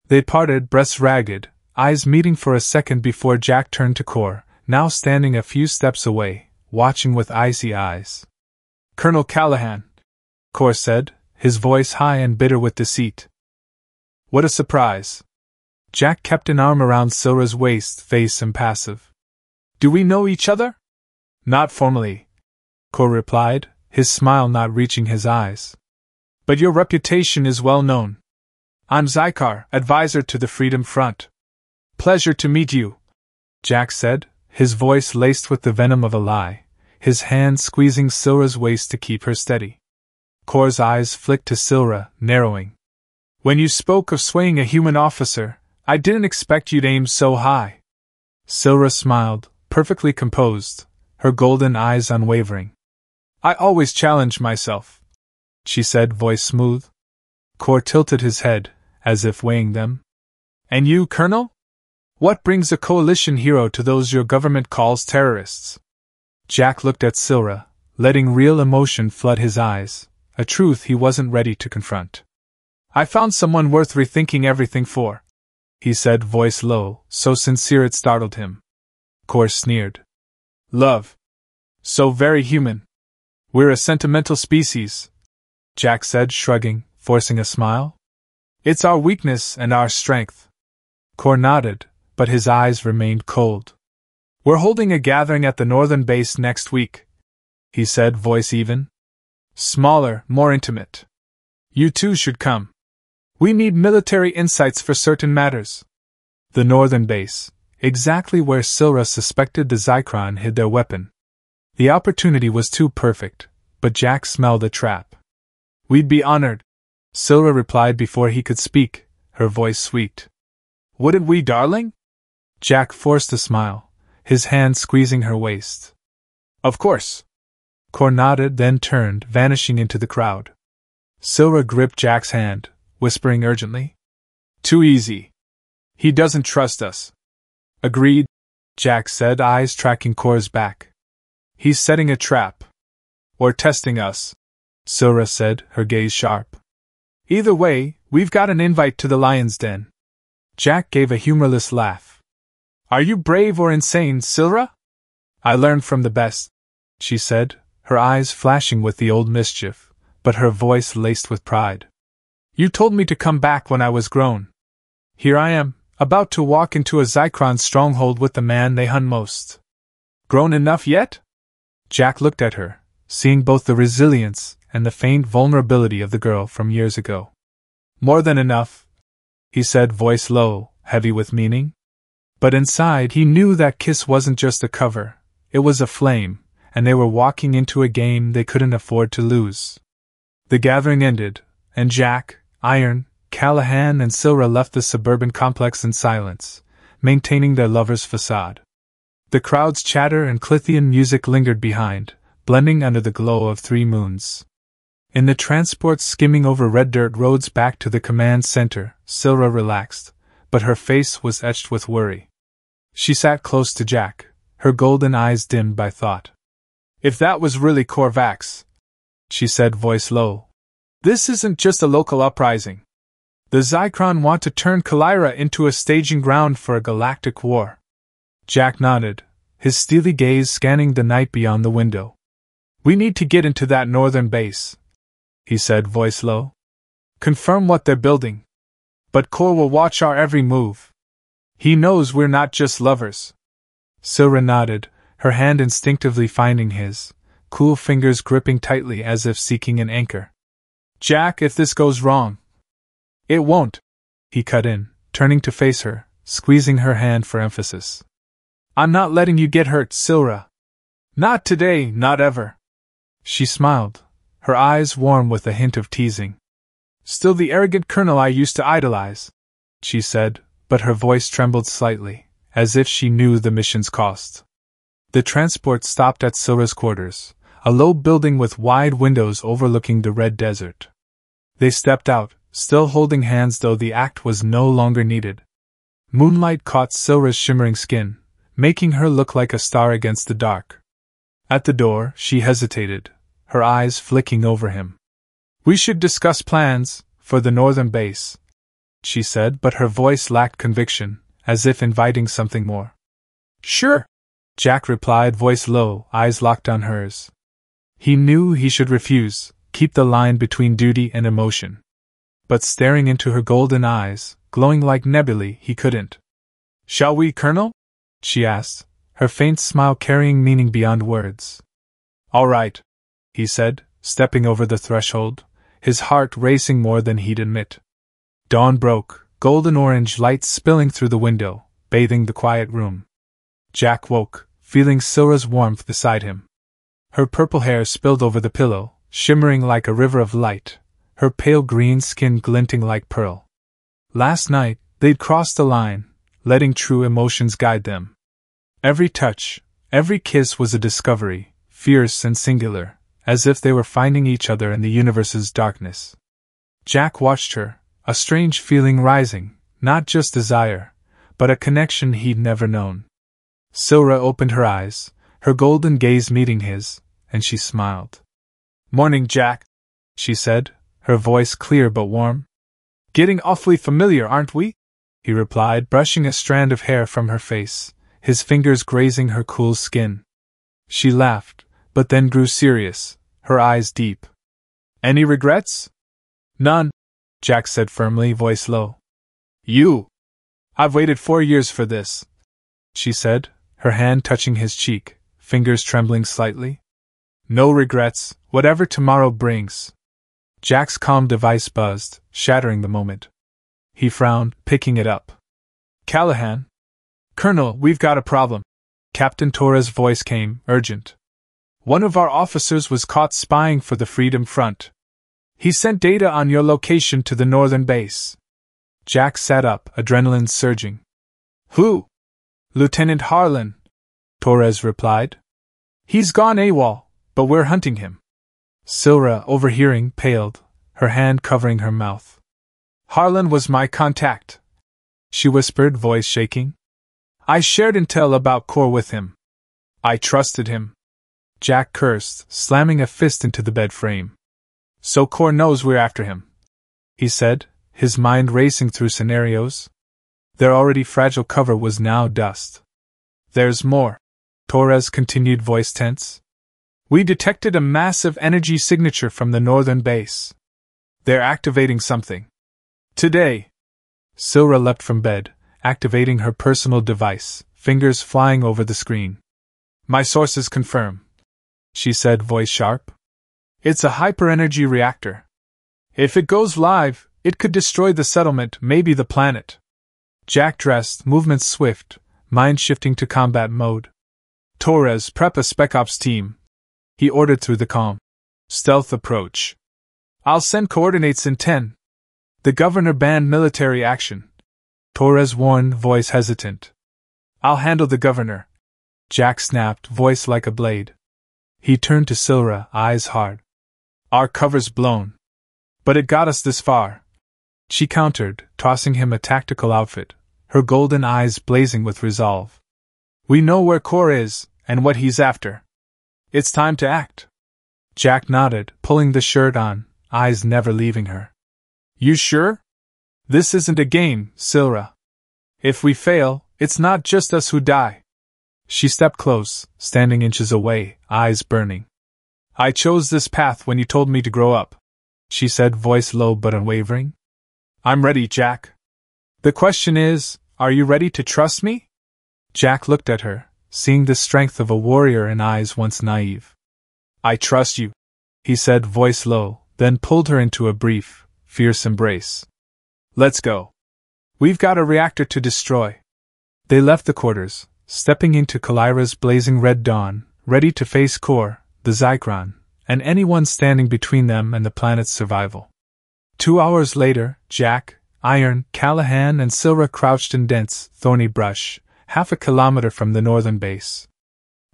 They parted, breaths ragged, eyes meeting for a second before Jack turned to Kor, now standing a few steps away, watching with icy eyes. "Colonel Callahan," Kor said, his voice high and bitter with deceit. "What a surprise." Jack kept an arm around Sylra's waist, face impassive. "Do we know each other?" "Not formally," Kor replied, his smile not reaching his eyes. "But your reputation is well known. I'm Zykron, advisor to the Freedom Front." "Pleasure to meet you," Jack said, his voice laced with the venom of a lie, his hand squeezing Sylra's waist to keep her steady. Kor's eyes flicked to Sylra, narrowing. "When you spoke of swaying a human officer, I didn't expect you'd aim so high." Sylra smiled, perfectly composed, her golden eyes unwavering. "I always challenge myself," she said, voice smooth. Kor tilted his head, as if weighing them. "And you, Colonel? What brings a coalition hero to those your government calls terrorists?" Jack looked at Sylra, letting real emotion flood his eyes, a truth he wasn't ready to confront. "I found someone worth rethinking everything for," he said, voice low, so sincere it startled him. Kor sneered. "Love. So very human. We're a sentimental species," Jack said, shrugging, forcing a smile. "It's our weakness and our strength." Kor nodded, but his eyes remained cold. "We're holding a gathering at the northern base next week," he said, voice even. "Smaller, more intimate. You two should come. We need military insights for certain matters." The northern base, exactly where Sylra suspected the Zykron hid their weapon. The opportunity was too perfect, but Jack smelled a trap. "We'd be honored," Sylra replied before he could speak, her voice sweet. "Wouldn't we, darling?" Jack forced a smile, his hand squeezing her waist. "Of course." Kor nodded, then turned, vanishing into the crowd. Sylra gripped Jack's hand, whispering urgently. "Too easy. He doesn't trust us." "Agreed," Jack said, eyes tracking Kor's back. "He's setting a trap. Or testing us," Sylra said, her gaze sharp. "Either way, we've got an invite to the lion's den." Jack gave a humorless laugh. "Are you brave or insane, Sylra?" "I learned from the best," she said, her eyes flashing with the old mischief, but her voice laced with pride. "You told me to come back when I was grown. Here I am, about to walk into a Zykron stronghold with the man they hunt most. Grown enough yet?" Jack looked at her, seeing both the resilience and the faint vulnerability of the girl from years ago. "More than enough," he said, voice low, heavy with meaning. But inside he knew that kiss wasn't just a cover, it was a flame, and they were walking into a game they couldn't afford to lose. The gathering ended, and Jack, Iron, Callahan and Sylra left the suburban complex in silence, maintaining their lovers' facade. The crowd's chatter and Klythian music lingered behind, blending under the glow of 3 moons. In the transport skimming over red dirt roads back to the command center, Sylra relaxed, but her face was etched with worry. She sat close to Jack, her golden eyes dimmed by thought. "If that was really Korvax," she said, voice low, "this isn't just a local uprising. The Zykron want to turn Kalyra into a staging ground for a galactic war." Jack nodded, his steely gaze scanning the night beyond the window. "We need to get into that northern base," he said, voice low. "Confirm what they're building. But Kor will watch our every move. He knows we're not just lovers." Sylra nodded, her hand instinctively finding his, cool fingers gripping tightly as if seeking an anchor. "Jack, if this goes wrong—" "It won't," he cut in, turning to face her, squeezing her hand for emphasis. "I'm not letting you get hurt, Sylra. Not today, not ever." She smiled, her eyes warm with a hint of teasing. Still the arrogant colonel I used to idolize, she said, but her voice trembled slightly, as if she knew the mission's cost. The transport stopped at Sylra's quarters, a low building with wide windows overlooking the red desert. They stepped out, still holding hands though the act was no longer needed. Moonlight caught Sylra's shimmering skin, making her look like a star against the dark. At the door, she hesitated, her eyes flicking over him. We should discuss plans for the northern base, she said, but her voice lacked conviction, as if inviting something more. Sure, Jack replied, voice low, eyes locked on hers. He knew he should refuse, keep the line between duty and emotion. But staring into her golden eyes, glowing like nebulae, he couldn't. Shall we, Colonel? She asked, her faint smile carrying meaning beyond words. All right, he said, stepping over the threshold, his heart racing more than he'd admit. Dawn broke, golden-orange light spilling through the window, bathing the quiet room. Jack woke, feeling Sylra's warmth beside him. Her purple hair spilled over the pillow, shimmering like a river of light, her pale green skin glinting like pearl. Last night, they'd crossed the line, letting true emotions guide them. Every touch, every kiss was a discovery, fierce and singular, as if they were finding each other in the universe's darkness. Jack watched her, a strange feeling rising, not just desire, but a connection he'd never known. Sylra opened her eyes, her golden gaze meeting his, and she smiled. Morning, Jack, she said, her voice clear but warm. Getting awfully familiar, aren't we? He replied, brushing a strand of hair from her face, his fingers grazing her cool skin. She laughed, but then grew serious, her eyes deep. Any regrets? None, Jack said firmly, voice low. I've waited 4 years for this, she said, her hand touching his cheek, fingers trembling slightly. No regrets, whatever tomorrow brings. Jack's calm device buzzed, shattering the moment. He frowned, picking it up. Callahan? Colonel, we've got a problem. Captain Torres' voice came, urgent. One of our officers was caught spying for the Freedom Front. He sent data on your location to the northern base. Jack sat up, adrenaline surging. Who? Lieutenant Harlan, Torres replied. He's gone AWOL, but we're hunting him. Sylra, overhearing, paled, her hand covering her mouth. Harlan was my contact, she whispered, voice shaking. I shared intel about Core with him. I trusted him. Jack cursed, slamming a fist into the bed frame. So Core knows we're after him, he said, his mind racing through scenarios. Their already fragile cover was now dust. There's more, Torres continued, voice tense. We detected a massive energy signature from the northern base. They're activating something. Today. Sylra leapt from bed, activating her personal device, fingers flying over the screen. My sources confirm, she said, voice sharp. It's a hyper-energy reactor. If it goes live, it could destroy the settlement, maybe the planet. Jack dressed, movements swift, mind shifting to combat mode. Torres, prep a Spec Ops team, he ordered through the comm. Stealth approach. I'll send coordinates in 10. The governor banned military action, Torres warned, voice hesitant. I'll handle the governor, Jack snapped, voice like a blade. He turned to Sylra, eyes hard. Our cover's blown. But it got us this far, she countered, tossing him a tactical outfit, her golden eyes blazing with resolve. We know where Core is, and what he's after. It's time to act. Jack nodded, pulling the shirt on, eyes never leaving her. You sure? This isn't a game, Sylra. If we fail, it's not just us who die. She stepped close, standing inches away, eyes burning. I chose this path when you told me to grow up, she said, voice low but unwavering. I'm ready, Jack. The question is, are you ready to trust me? Jack looked at her, seeing the strength of a warrior in eyes once naive. I trust you, he said, voice low, then pulled her into a brief, fierce embrace. Let's go. We've got a reactor to destroy. They left the quarters, stepping into Kalyra's blazing red dawn, ready to face Core, the Zykron, and anyone standing between them and the planet's survival. 2 hours later, Jack, Iron, Callahan, and Sylra crouched in dense, thorny brush, half a kilometer from the northern base.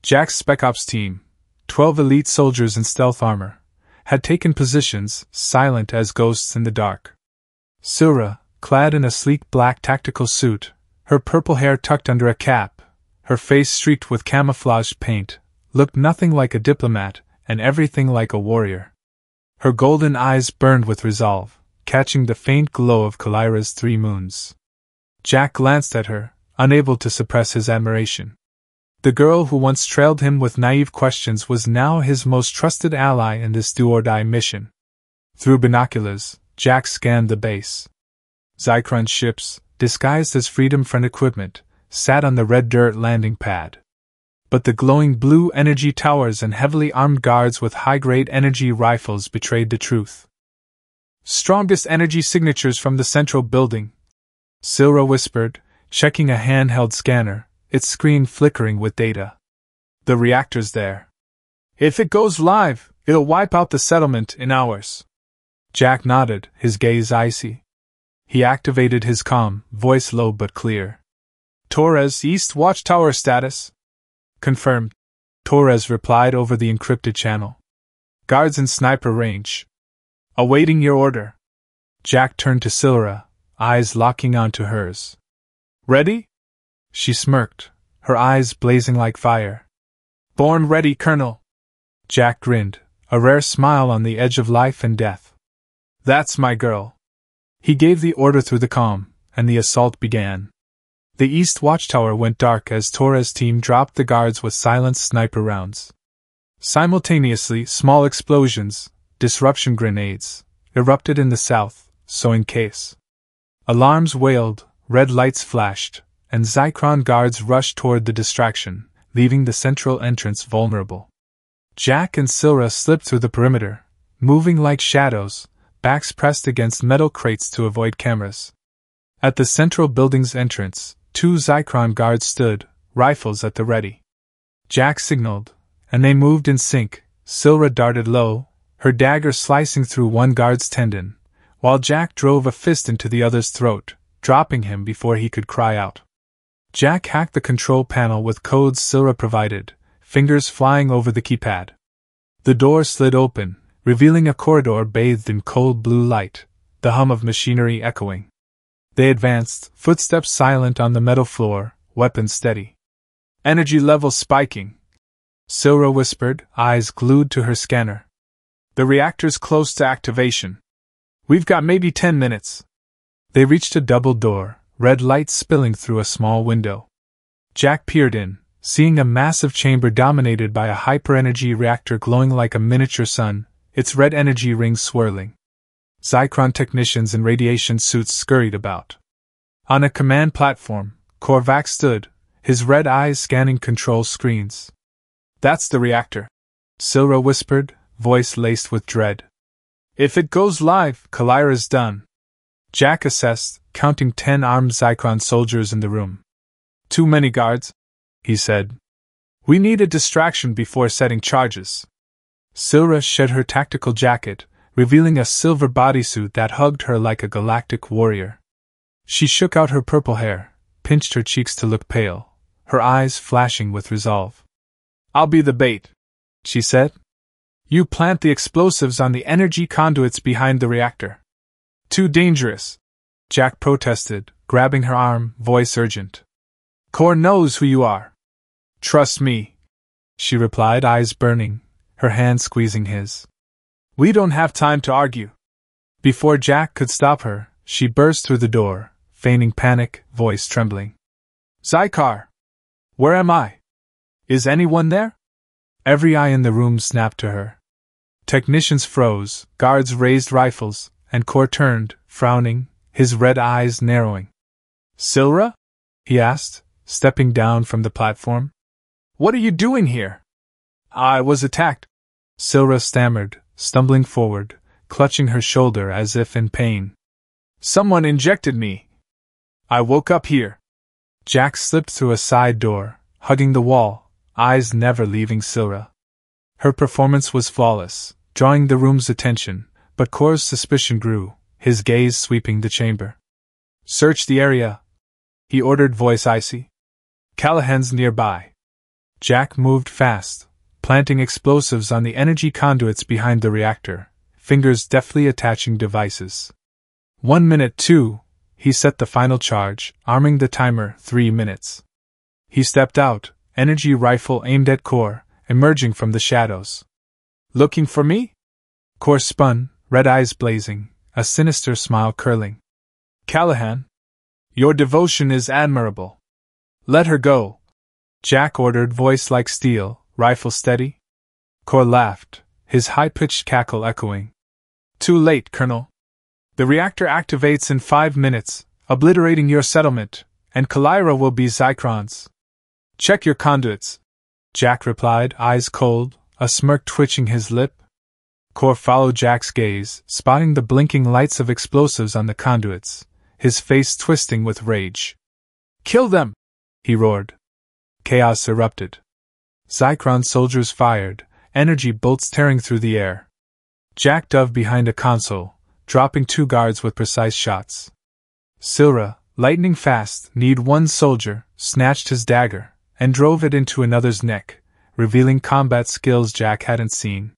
Jack's Spec Ops team, 12 elite soldiers in stealth armor, had taken positions, silent as ghosts in the dark. Sylra, clad in a sleek black tactical suit, her purple hair tucked under a cap, her face streaked with camouflaged paint, looked nothing like a diplomat and everything like a warrior. Her golden eyes burned with resolve, catching the faint glow of Kalyra's 3 moons. Jack glanced at her, unable to suppress his admiration. The girl who once trailed him with naive questions was now his most trusted ally in this do-or-die mission. Through binoculars, Jack scanned the base. Zykron ships, disguised as Freedom Front equipment, sat on the red dirt landing pad. But the glowing blue energy towers and heavily armed guards with high-grade energy rifles betrayed the truth. "Strongest energy signatures from the central building," Sylra whispered, checking a handheld scanner, its screen flickering with data. "The reactor's there. If it goes live, it'll wipe out the settlement in hours." Jack nodded, his gaze icy. He activated his comm, voice low but clear. "Torres East Watchtower status." "Confirmed," Torres replied over the encrypted channel. "Guards in sniper range. Awaiting your order." Jack turned to Sylra, eyes locking onto hers. "Ready?" She smirked, her eyes blazing like fire. "Born ready, Colonel." Jack grinned, a rare smile on the edge of life and death. "That's my girl." He gave the order through the comm, and the assault began. The East Watchtower went dark as Torres' team dropped the guards with silenced sniper rounds. Simultaneously, small explosions, disruption grenades, erupted in the south, so in case. Alarms wailed, red lights flashed, and Zykron guards rushed toward the distraction, leaving the central entrance vulnerable. Jack and Sylra slipped through the perimeter, moving like shadows, backs pressed against metal crates to avoid cameras. At the central building's entrance, 2 Zykron guards stood, rifles at the ready. Jack signaled, and they moved in sync. Sylra darted low, her dagger slicing through one guard's tendon, while Jack drove a fist into the other's throat, dropping him before he could cry out. Jack hacked the control panel with codes Sylra provided, fingers flying over the keypad. The door slid open, revealing a corridor bathed in cold blue light, the hum of machinery echoing. They advanced, footsteps silent on the metal floor, weapons steady. "Energy level spiking," Sylra whispered, eyes glued to her scanner. "The reactor's close to activation. We've got maybe 10 minutes." They reached a double door, red light spilling through a small window. Jack peered in, seeing a massive chamber dominated by a hyper-energy reactor glowing like a miniature sun, its red energy rings swirling. Zykron technicians in radiation suits scurried about. On a command platform, Korvac stood, his red eyes scanning control screens. "That's the reactor," Sylra whispered, voice laced with dread. "If it goes live, Kalyra's done." Jack assessed, counting 10 armed Zykron soldiers in the room. "Too many guards," he said. "We need a distraction before setting charges." Sylra shed her tactical jacket, revealing a silver bodysuit that hugged her like a galactic warrior. She shook out her purple hair, pinched her cheeks to look pale, her eyes flashing with resolve. "I'll be the bait," she said. "You plant the explosives on the energy conduits behind the reactor." "Too dangerous," Jack protested, grabbing her arm, voice urgent. "Kor knows who you are." "Trust me," she replied, eyes burning, her hand squeezing his. "We don't have time to argue." Before Jack could stop her, she burst through the door, feigning panic, voice trembling. "Zykar! Where am I? Is anyone there?" Every eye in the room snapped to her. Technicians froze, guards raised rifles, and Kor turned, frowning, his red eyes narrowing. "Sylra?" he asked, stepping down from the platform. "What are you doing here?" "I was attacked," Sylra stammered, stumbling forward, clutching her shoulder as if in pain. "Someone injected me. I woke up here." Jack slipped through a side door, hugging the wall, eyes never leaving Sylra. Her performance was flawless, drawing the room's attention, but Kor's suspicion grew. his gaze sweeping the chamber. "Search the area," he ordered, voice icy. "Callahan's nearby." Jack moved fast, planting explosives on the energy conduits behind the reactor, fingers deftly attaching devices. 1 minute, 2, he set the final charge, arming the timer, 3 minutes. He stepped out, energy rifle aimed at Core, emerging from the shadows. "Looking for me?" Core spun, red eyes blazing, a sinister smile curling. "Callahan, your devotion is admirable. Let her go," Jack ordered, voice like steel, rifle steady. Core laughed, his high-pitched cackle echoing. "Too late, Colonel. The reactor activates in 5 minutes, obliterating your settlement, and Kalyra will be Zykron's." "Check your conduits," Jack replied, eyes cold, a smirk twitching his lip. Core followed Jack's gaze, spotting the blinking lights of explosives on the conduits, his face twisting with rage. "Kill them!" he roared. Chaos erupted. Zykron soldiers fired, energy bolts tearing through the air. Jack dove behind a console, dropping 2 guards with precise shots. Sylra, lightning fast, kneed one soldier, snatched his dagger, and drove it into another's neck, revealing combat skills Jack hadn't seen.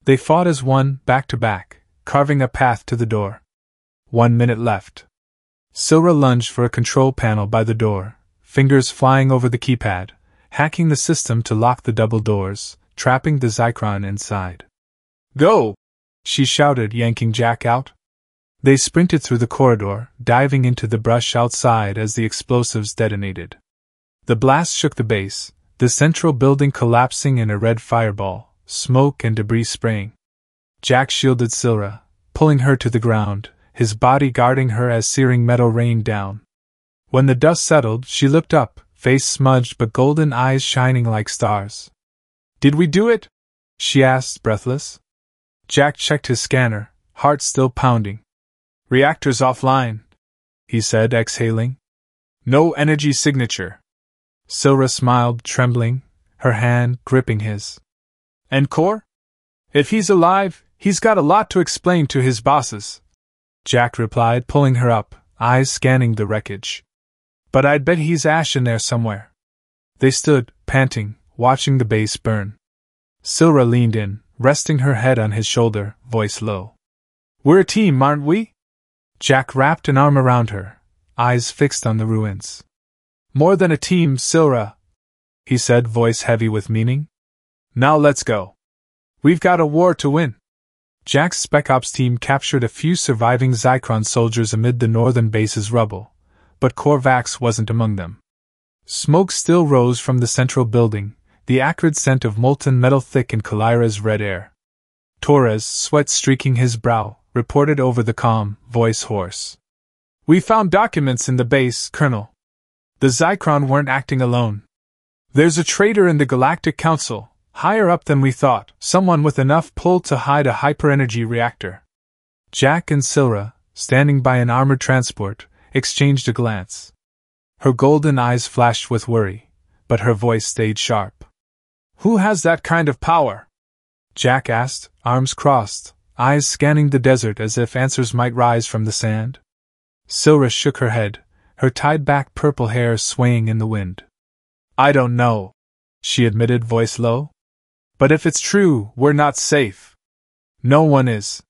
They fought as one, back to back, carving a path to the door. 1 minute left. Sylra lunged for a control panel by the door, fingers flying over the keypad, hacking the system to lock the double doors, trapping the Zykron inside. "Go!" she shouted, yanking Jack out. They sprinted through the corridor, diving into the brush outside as the explosives detonated. The blast shook the base, the central building collapsing in a red fireball, smoke and debris spraying. Jack shielded Sylra, pulling her to the ground, his body guarding her as searing metal rained down. When the dust settled, she looked up, face smudged but golden eyes shining like stars. "Did we do it?" she asked, breathless. Jack checked his scanner, heart still pounding. "Reactors offline," he said, exhaling. "No energy signature." Sylra smiled, trembling, her hand gripping his. "And Core? If he's alive, he's got a lot to explain to his bosses," Jack replied, pulling her up, eyes scanning the wreckage. "But I'd bet he's ash in there somewhere." They stood, panting, watching the base burn. Sylra leaned in, resting her head on his shoulder, voice low. "We're a team, aren't we?" Jack wrapped an arm around her, eyes fixed on the ruins. "More than a team, Sylra," he said, voice heavy with meaning. "Now let's go. We've got a war to win." Jack's Spec Ops team captured a few surviving Zykron soldiers amid the northern base's rubble, but Korvax wasn't among them. Smoke still rose from the central building, the acrid scent of molten metal thick in Kalyra's red air. Torres, sweat streaking his brow, reported over the comm, voice hoarse. "We found documents in the base, Colonel. The Zykron weren't acting alone. There's a traitor in the Galactic Council, higher up than we thought, someone with enough pull to hide a hyper-energy reactor." Jack and Sylra, standing by an armored transport, exchanged a glance. Her golden eyes flashed with worry, but her voice stayed sharp. "Who has that kind of power?" Jack asked, arms crossed, eyes scanning the desert as if answers might rise from the sand. Sylra shook her head, her tied-back purple hair swaying in the wind. "I don't know," she admitted, voice low. "But if it's true, we're not safe." "No one is."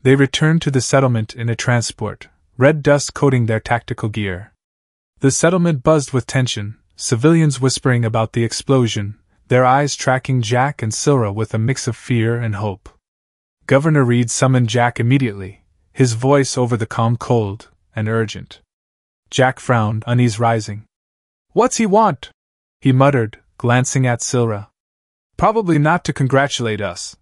They returned to the settlement in a transport, red dust coating their tactical gear. The settlement buzzed with tension, civilians whispering about the explosion, their eyes tracking Jack and Sylra with a mix of fear and hope. Governor Reed summoned Jack immediately, his voice over the comm cold and urgent. Jack frowned, unease rising. "What's he want?" he muttered, glancing at Sylra. "Probably not to congratulate us,"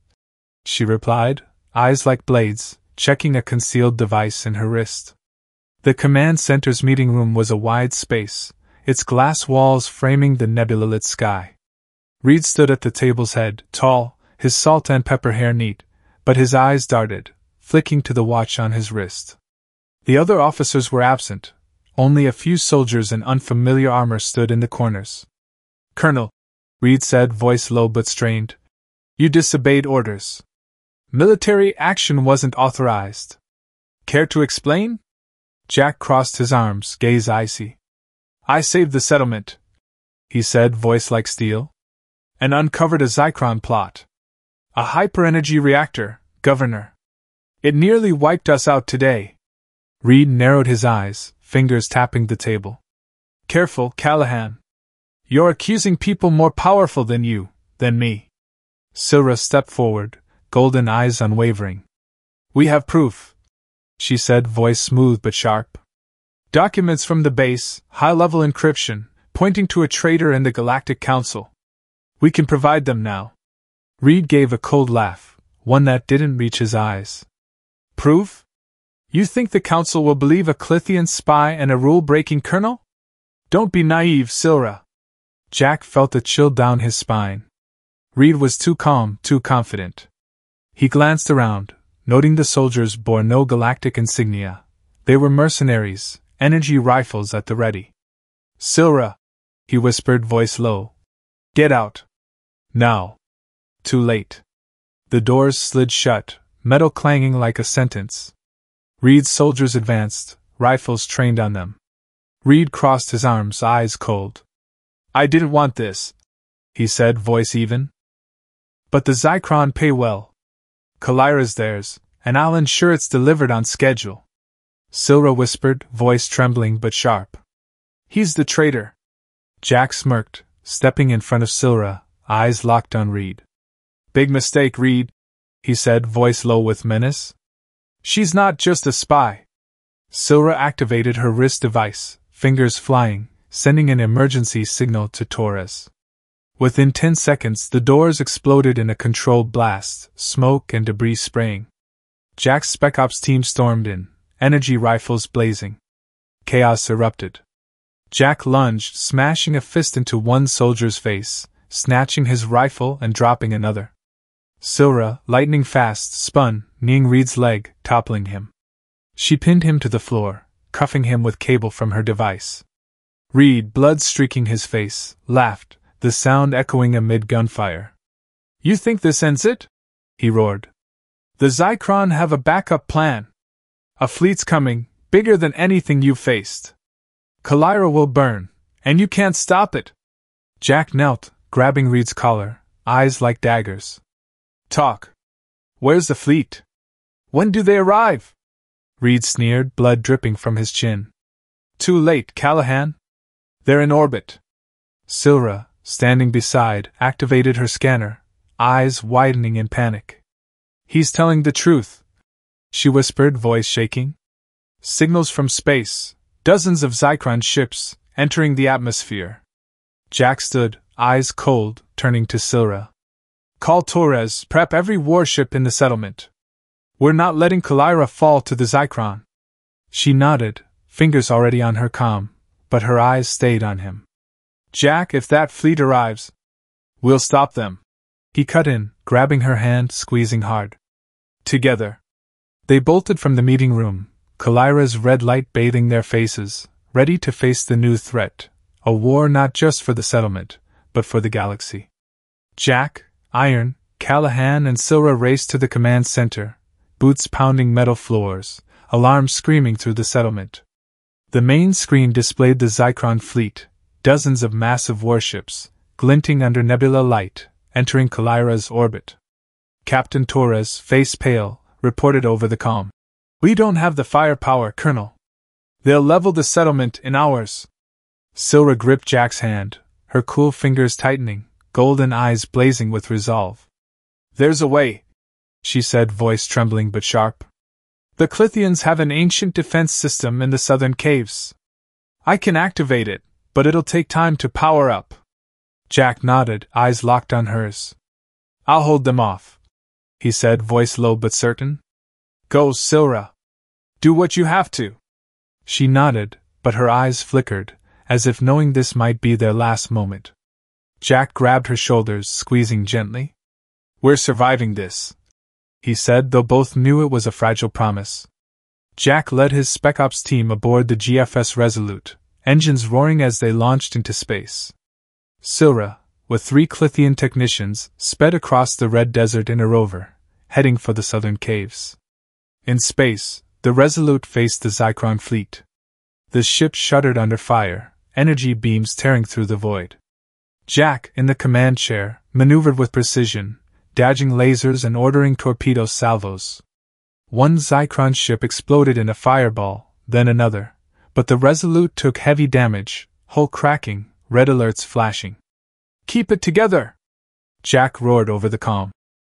she replied, eyes like blades, checking a concealed device in her wrist. The command center's meeting room was a wide space, its glass walls framing the nebula-lit sky. Reed stood at the table's head, tall, his salt and pepper hair neat, but his eyes darted, flicking to the watch on his wrist. The other officers were absent. Only a few soldiers in unfamiliar armor stood in the corners. "Colonel," Reed said, voice low but strained, "you disobeyed orders. Military action wasn't authorized." Care to explain? Jack crossed his arms, gaze icy. I saved the settlement, he said, voice like steel, and uncovered a Zykron plot. A hyper-energy reactor, Governor. It nearly wiped us out today. Reed narrowed his eyes, fingers tapping the table. Careful, Callahan. You're accusing people more powerful than me. Sylra stepped forward, golden eyes unwavering. We have proof, she said, voice smooth but sharp. Documents from the base, high-level encryption, pointing to a traitor in the Galactic Council. We can provide them now. Reed gave a cold laugh, one that didn't reach his eyes. Proof? You think the Council will believe a Klythian spy and a rule-breaking colonel? Don't be naive, Sylra. Jack felt a chill down his spine. Reed was too calm, too confident. He glanced around, noting the soldiers bore no galactic insignia. They were mercenaries, energy rifles at the ready. Sylra, he whispered, voice low. Get out. Now. Too late. The doors slid shut, metal clanging like a sentence. Reed's soldiers advanced, rifles trained on them. Reed crossed his arms, eyes cold. I didn't want this, he said, voice even. But the Zykron pay well. Kalyra's theirs, and I'll ensure it's delivered on schedule. Sylra whispered, voice trembling but sharp. He's the traitor. Jack smirked, stepping in front of Sylra, eyes locked on Reed. Big mistake, Reed, he said, voice low with menace. She's not just a spy. Sylra activated her wrist device, fingers flying, sending an emergency signal to Torres. Within 10 seconds, the doors exploded in a controlled blast, smoke and debris spraying. Jack's Spec Ops team stormed in, energy rifles blazing. Chaos erupted. Jack lunged, smashing a fist into one soldier's face, snatching his rifle and dropping another. Sylra, lightning fast, spun, kneeing Reed's leg, toppling him. She pinned him to the floor, cuffing him with cable from her device. Reed, blood streaking his face, laughed, the sound echoing amid gunfire. You think this ends it? He roared. The Zykron have a backup plan. A fleet's coming, bigger than anything you've faced. Kalyra will burn, and you can't stop it. Jack knelt, grabbing Reed's collar, eyes like daggers. Talk. Where's the fleet? When do they arrive? Reed sneered, blood dripping from his chin. Too late, Callahan. They're in orbit. Sylra, standing beside, activated her scanner, eyes widening in panic. He's telling the truth, she whispered, voice shaking. Signals from space, dozens of Zykron ships, entering the atmosphere. Jack stood, eyes cold, turning to Sylra. Call Torres, prep every warship in the settlement. We're not letting Kalyra fall to the Zykron. She nodded, fingers already on her comm, but her eyes stayed on him. Jack, if that fleet arrives, we'll stop them. He cut in, grabbing her hand, squeezing hard. Together. They bolted from the meeting room, Kalyra's red light bathing their faces, ready to face the new threat, a war not just for the settlement, but for the galaxy. Jack, Iron, Callahan and Sylra raced to the command center, boots pounding metal floors, alarms screaming through the settlement. The main screen displayed the Zykron fleet, dozens of massive warships, glinting under nebula light, entering Kalyra's orbit. Captain Torres, face pale, reported over the comm. We don't have the firepower, Colonel. They'll level the settlement in hours. Sylra gripped Jack's hand, her cool fingers tightening, golden eyes blazing with resolve. There's a way, she said, voice trembling but sharp. The Klythians have an ancient defense system in the southern caves. I can activate it, but it'll take time to power up. Jack nodded, eyes locked on hers. I'll hold them off, he said, voice low but certain. Go, Sylra. Do what you have to. She nodded, but her eyes flickered, as if knowing this might be their last moment. Jack grabbed her shoulders, squeezing gently. We're surviving this, he said, though both knew it was a fragile promise. Jack led his Spec Ops team aboard the GFS Resolute, engines roaring as they launched into space. Sylra, with 3 Klythian technicians, sped across the red desert in a rover, heading for the southern caves. In space, the Resolute faced the Zykron fleet. The ship shuddered under fire, energy beams tearing through the void. Jack, in the command chair, maneuvered with precision, dodging lasers and ordering torpedo salvos. One Zykron ship exploded in a fireball, then another, but the Resolute took heavy damage, hull cracking, red alerts flashing. "Keep it together!" Jack roared over the comm.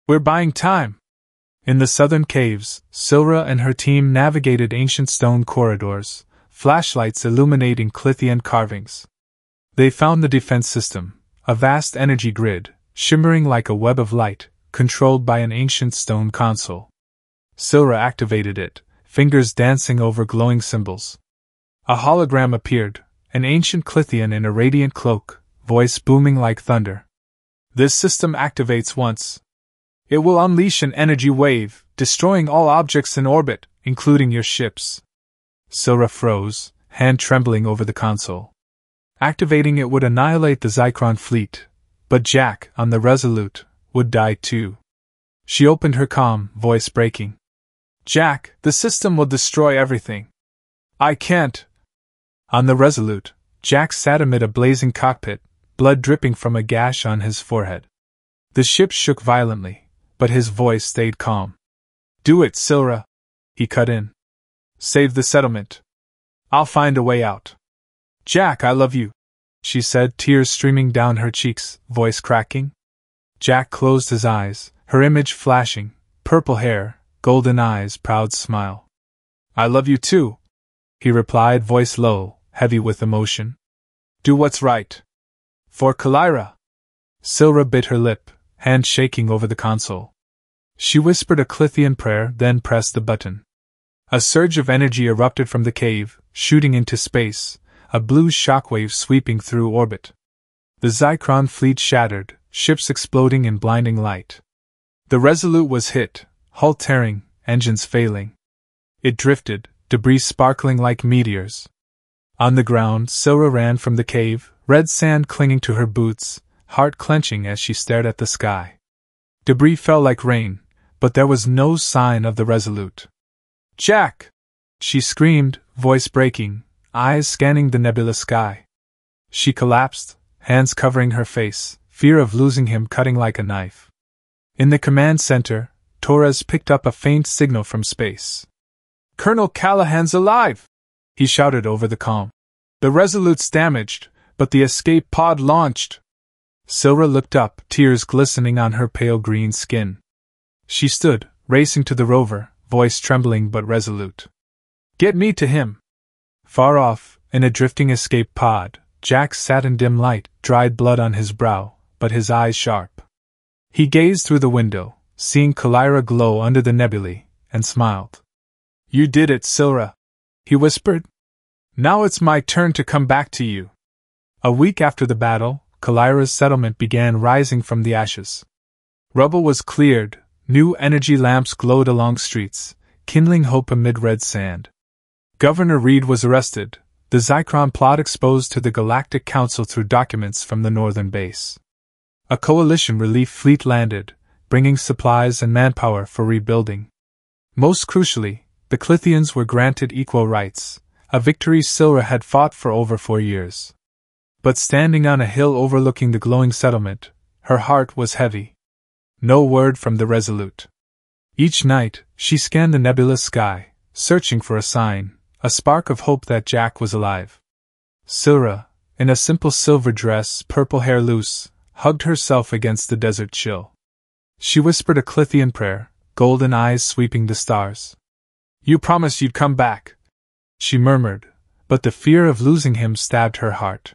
"We're buying time!" In the southern caves, Sylra and her team navigated ancient stone corridors, flashlights illuminating Klythian carvings. They found the defense system, a vast energy grid, shimmering like a web of light, controlled by an ancient stone console. Sylra activated it, fingers dancing over glowing symbols. A hologram appeared, an ancient Klythian in a radiant cloak, voice booming like thunder. "This system activates once. It will unleash an energy wave, destroying all objects in orbit, including your ships." Sylra froze, hand trembling over the console. Activating it would annihilate the Zykron fleet, but Jack, on the Resolute, would die too. She opened her comm, voice breaking. "Jack, the system will destroy everything. I can't." On the Resolute, Jack sat amid a blazing cockpit, blood dripping from a gash on his forehead. The ship shook violently, but his voice stayed calm. "Do it, Sylra," he cut in. "Save the settlement. I'll find a way out." "Jack, I love you," she said, tears streaming down her cheeks, voice cracking. Jack closed his eyes, her image flashing, purple hair, golden eyes, proud smile. "I love you too," he replied, voice low, heavy with emotion. "Do what's right. For Kalyra." Sylra bit her lip, hand shaking over the console. She whispered a Klythian prayer, then pressed the button. A surge of energy erupted from the cave, shooting into space, a blue shockwave sweeping through orbit. The Zykron fleet shattered, ships exploding in blinding light. The Resolute was hit, hull tearing, engines failing. It drifted, debris sparkling like meteors. On the ground, Sylra ran from the cave, red sand clinging to her boots, heart clenching as she stared at the sky. Debris fell like rain, but there was no sign of the Resolute. "Jack!" she screamed, voice breaking, eyes scanning the nebulous sky. She collapsed, hands covering her face, fear of losing him cutting like a knife. In the command center, Torres picked up a faint signal from space. "Colonel Callahan's alive!" he shouted over the comm. "The Resolute's damaged, but the escape pod launched." Sylra looked up, tears glistening on her pale green skin. She stood, racing to the rover, voice trembling but resolute. "Get me to him!" Far off, in a drifting escape pod, Jack sat in dim light, dried blood on his brow, but his eyes sharp. He gazed through the window, seeing Kalyra glow under the nebulae, and smiled. "You did it, Sylra," he whispered. "Now it's my turn to come back to you." A week after the battle, Kalyra's settlement began rising from the ashes. Rubble was cleared, new energy lamps glowed along streets, kindling hope amid red sand. Governor Reed was arrested, the Zykron plot exposed to the Galactic Council through documents from the northern base. A coalition relief fleet landed, bringing supplies and manpower for rebuilding. Most crucially, the Klythians were granted equal rights, a victory Sylra had fought for over 4 years. But standing on a hill overlooking the glowing settlement, her heart was heavy. No word from the Resolute. Each night, she scanned the nebulous sky, searching for a sign, a spark of hope that Jack was alive. Sylra, in a simple silver dress, purple hair loose, hugged herself against the desert chill. She whispered a Klythian prayer, golden eyes sweeping the stars. "You promised you'd come back," she murmured, but the fear of losing him stabbed her heart.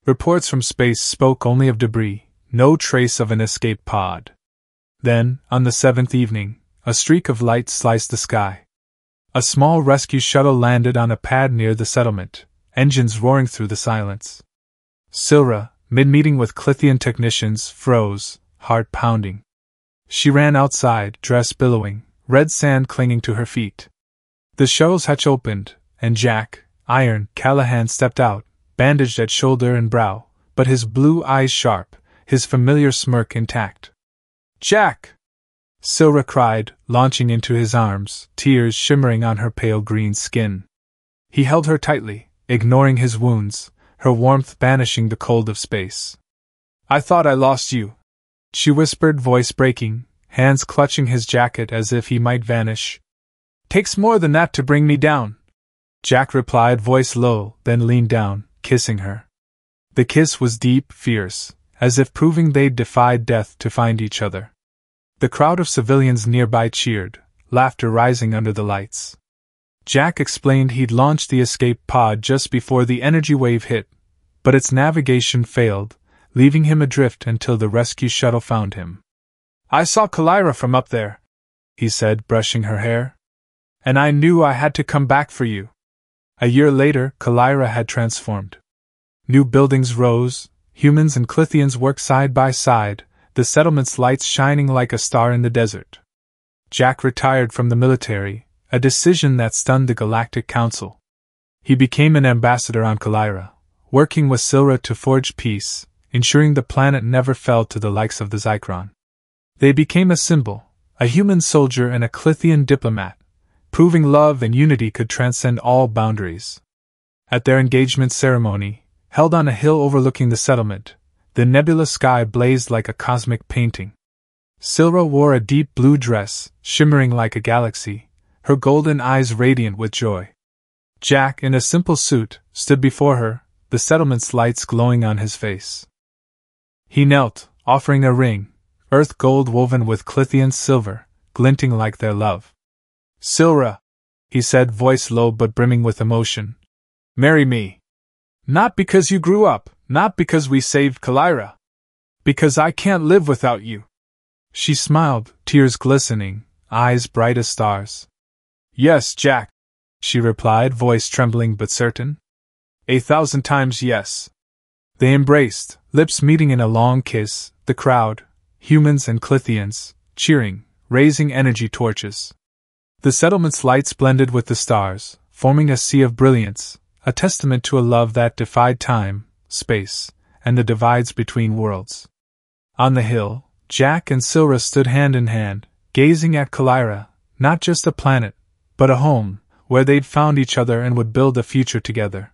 Reports from space spoke only of debris, no trace of an escape pod. Then, on the 7th evening, a streak of light sliced the sky. A small rescue shuttle landed on a pad near the settlement, engines roaring through the silence. Sylra, mid-meeting with Klythian technicians, froze, heart pounding. She ran outside, dress billowing, red sand clinging to her feet. The shuttle's hatch opened, and Jack, Iron, Callahan stepped out, bandaged at shoulder and brow, but his blue eyes sharp, his familiar smirk intact. "Jack!" Sylra cried, launching into his arms, tears shimmering on her pale green skin. He held her tightly, ignoring his wounds, her warmth banishing the cold of space. "I thought I lost you," she whispered, voice breaking, hands clutching his jacket as if he might vanish. "Takes more than that to bring me down," Jack replied, voice low, then leaned down, kissing her. The kiss was deep, fierce, as if proving they'd defied death to find each other. The crowd of civilians nearby cheered, laughter rising under the lights. Jack explained he'd launched the escape pod just before the energy wave hit, but its navigation failed, leaving him adrift until the rescue shuttle found him. "I saw Kalyra from up there," he said, brushing her hair. "And I knew I had to come back for you." A year later, Kalyra had transformed. New buildings rose, humans and Klythians worked side by side, the settlement's lights shining like a star in the desert. Jack retired from the military, a decision that stunned the Galactic Council. He became an ambassador on Kalyra, working with Sylra to forge peace, ensuring the planet never fell to the likes of the Zykron. They became a symbol, a human soldier and a Klythian diplomat, proving love and unity could transcend all boundaries. At their engagement ceremony, held on a hill overlooking the settlement, the nebulous sky blazed like a cosmic painting. Sylra wore a deep blue dress, shimmering like a galaxy, her golden eyes radiant with joy. Jack, in a simple suit, stood before her, the settlement's lights glowing on his face. He knelt, offering a ring, earth gold woven with Klythian silver, glinting like their love. "Sylra," he said, voice low but brimming with emotion, "marry me. Not because you grew up, not because we saved Kalyra. Because I can't live without you." She smiled, tears glistening, eyes bright as stars. "Yes, Jack," she replied, voice trembling but certain. 1,000 times yes. They embraced, lips meeting in a long kiss, the crowd, humans and Klythians, cheering, raising energy torches. The settlement's lights blended with the stars, forming a sea of brilliance, a testament to a love that defied time, space, and the divides between worlds. On the hill, Jack and Sylra stood hand in hand, gazing at Kalyra, not just a planet, but a home, where they'd found each other and would build a future together.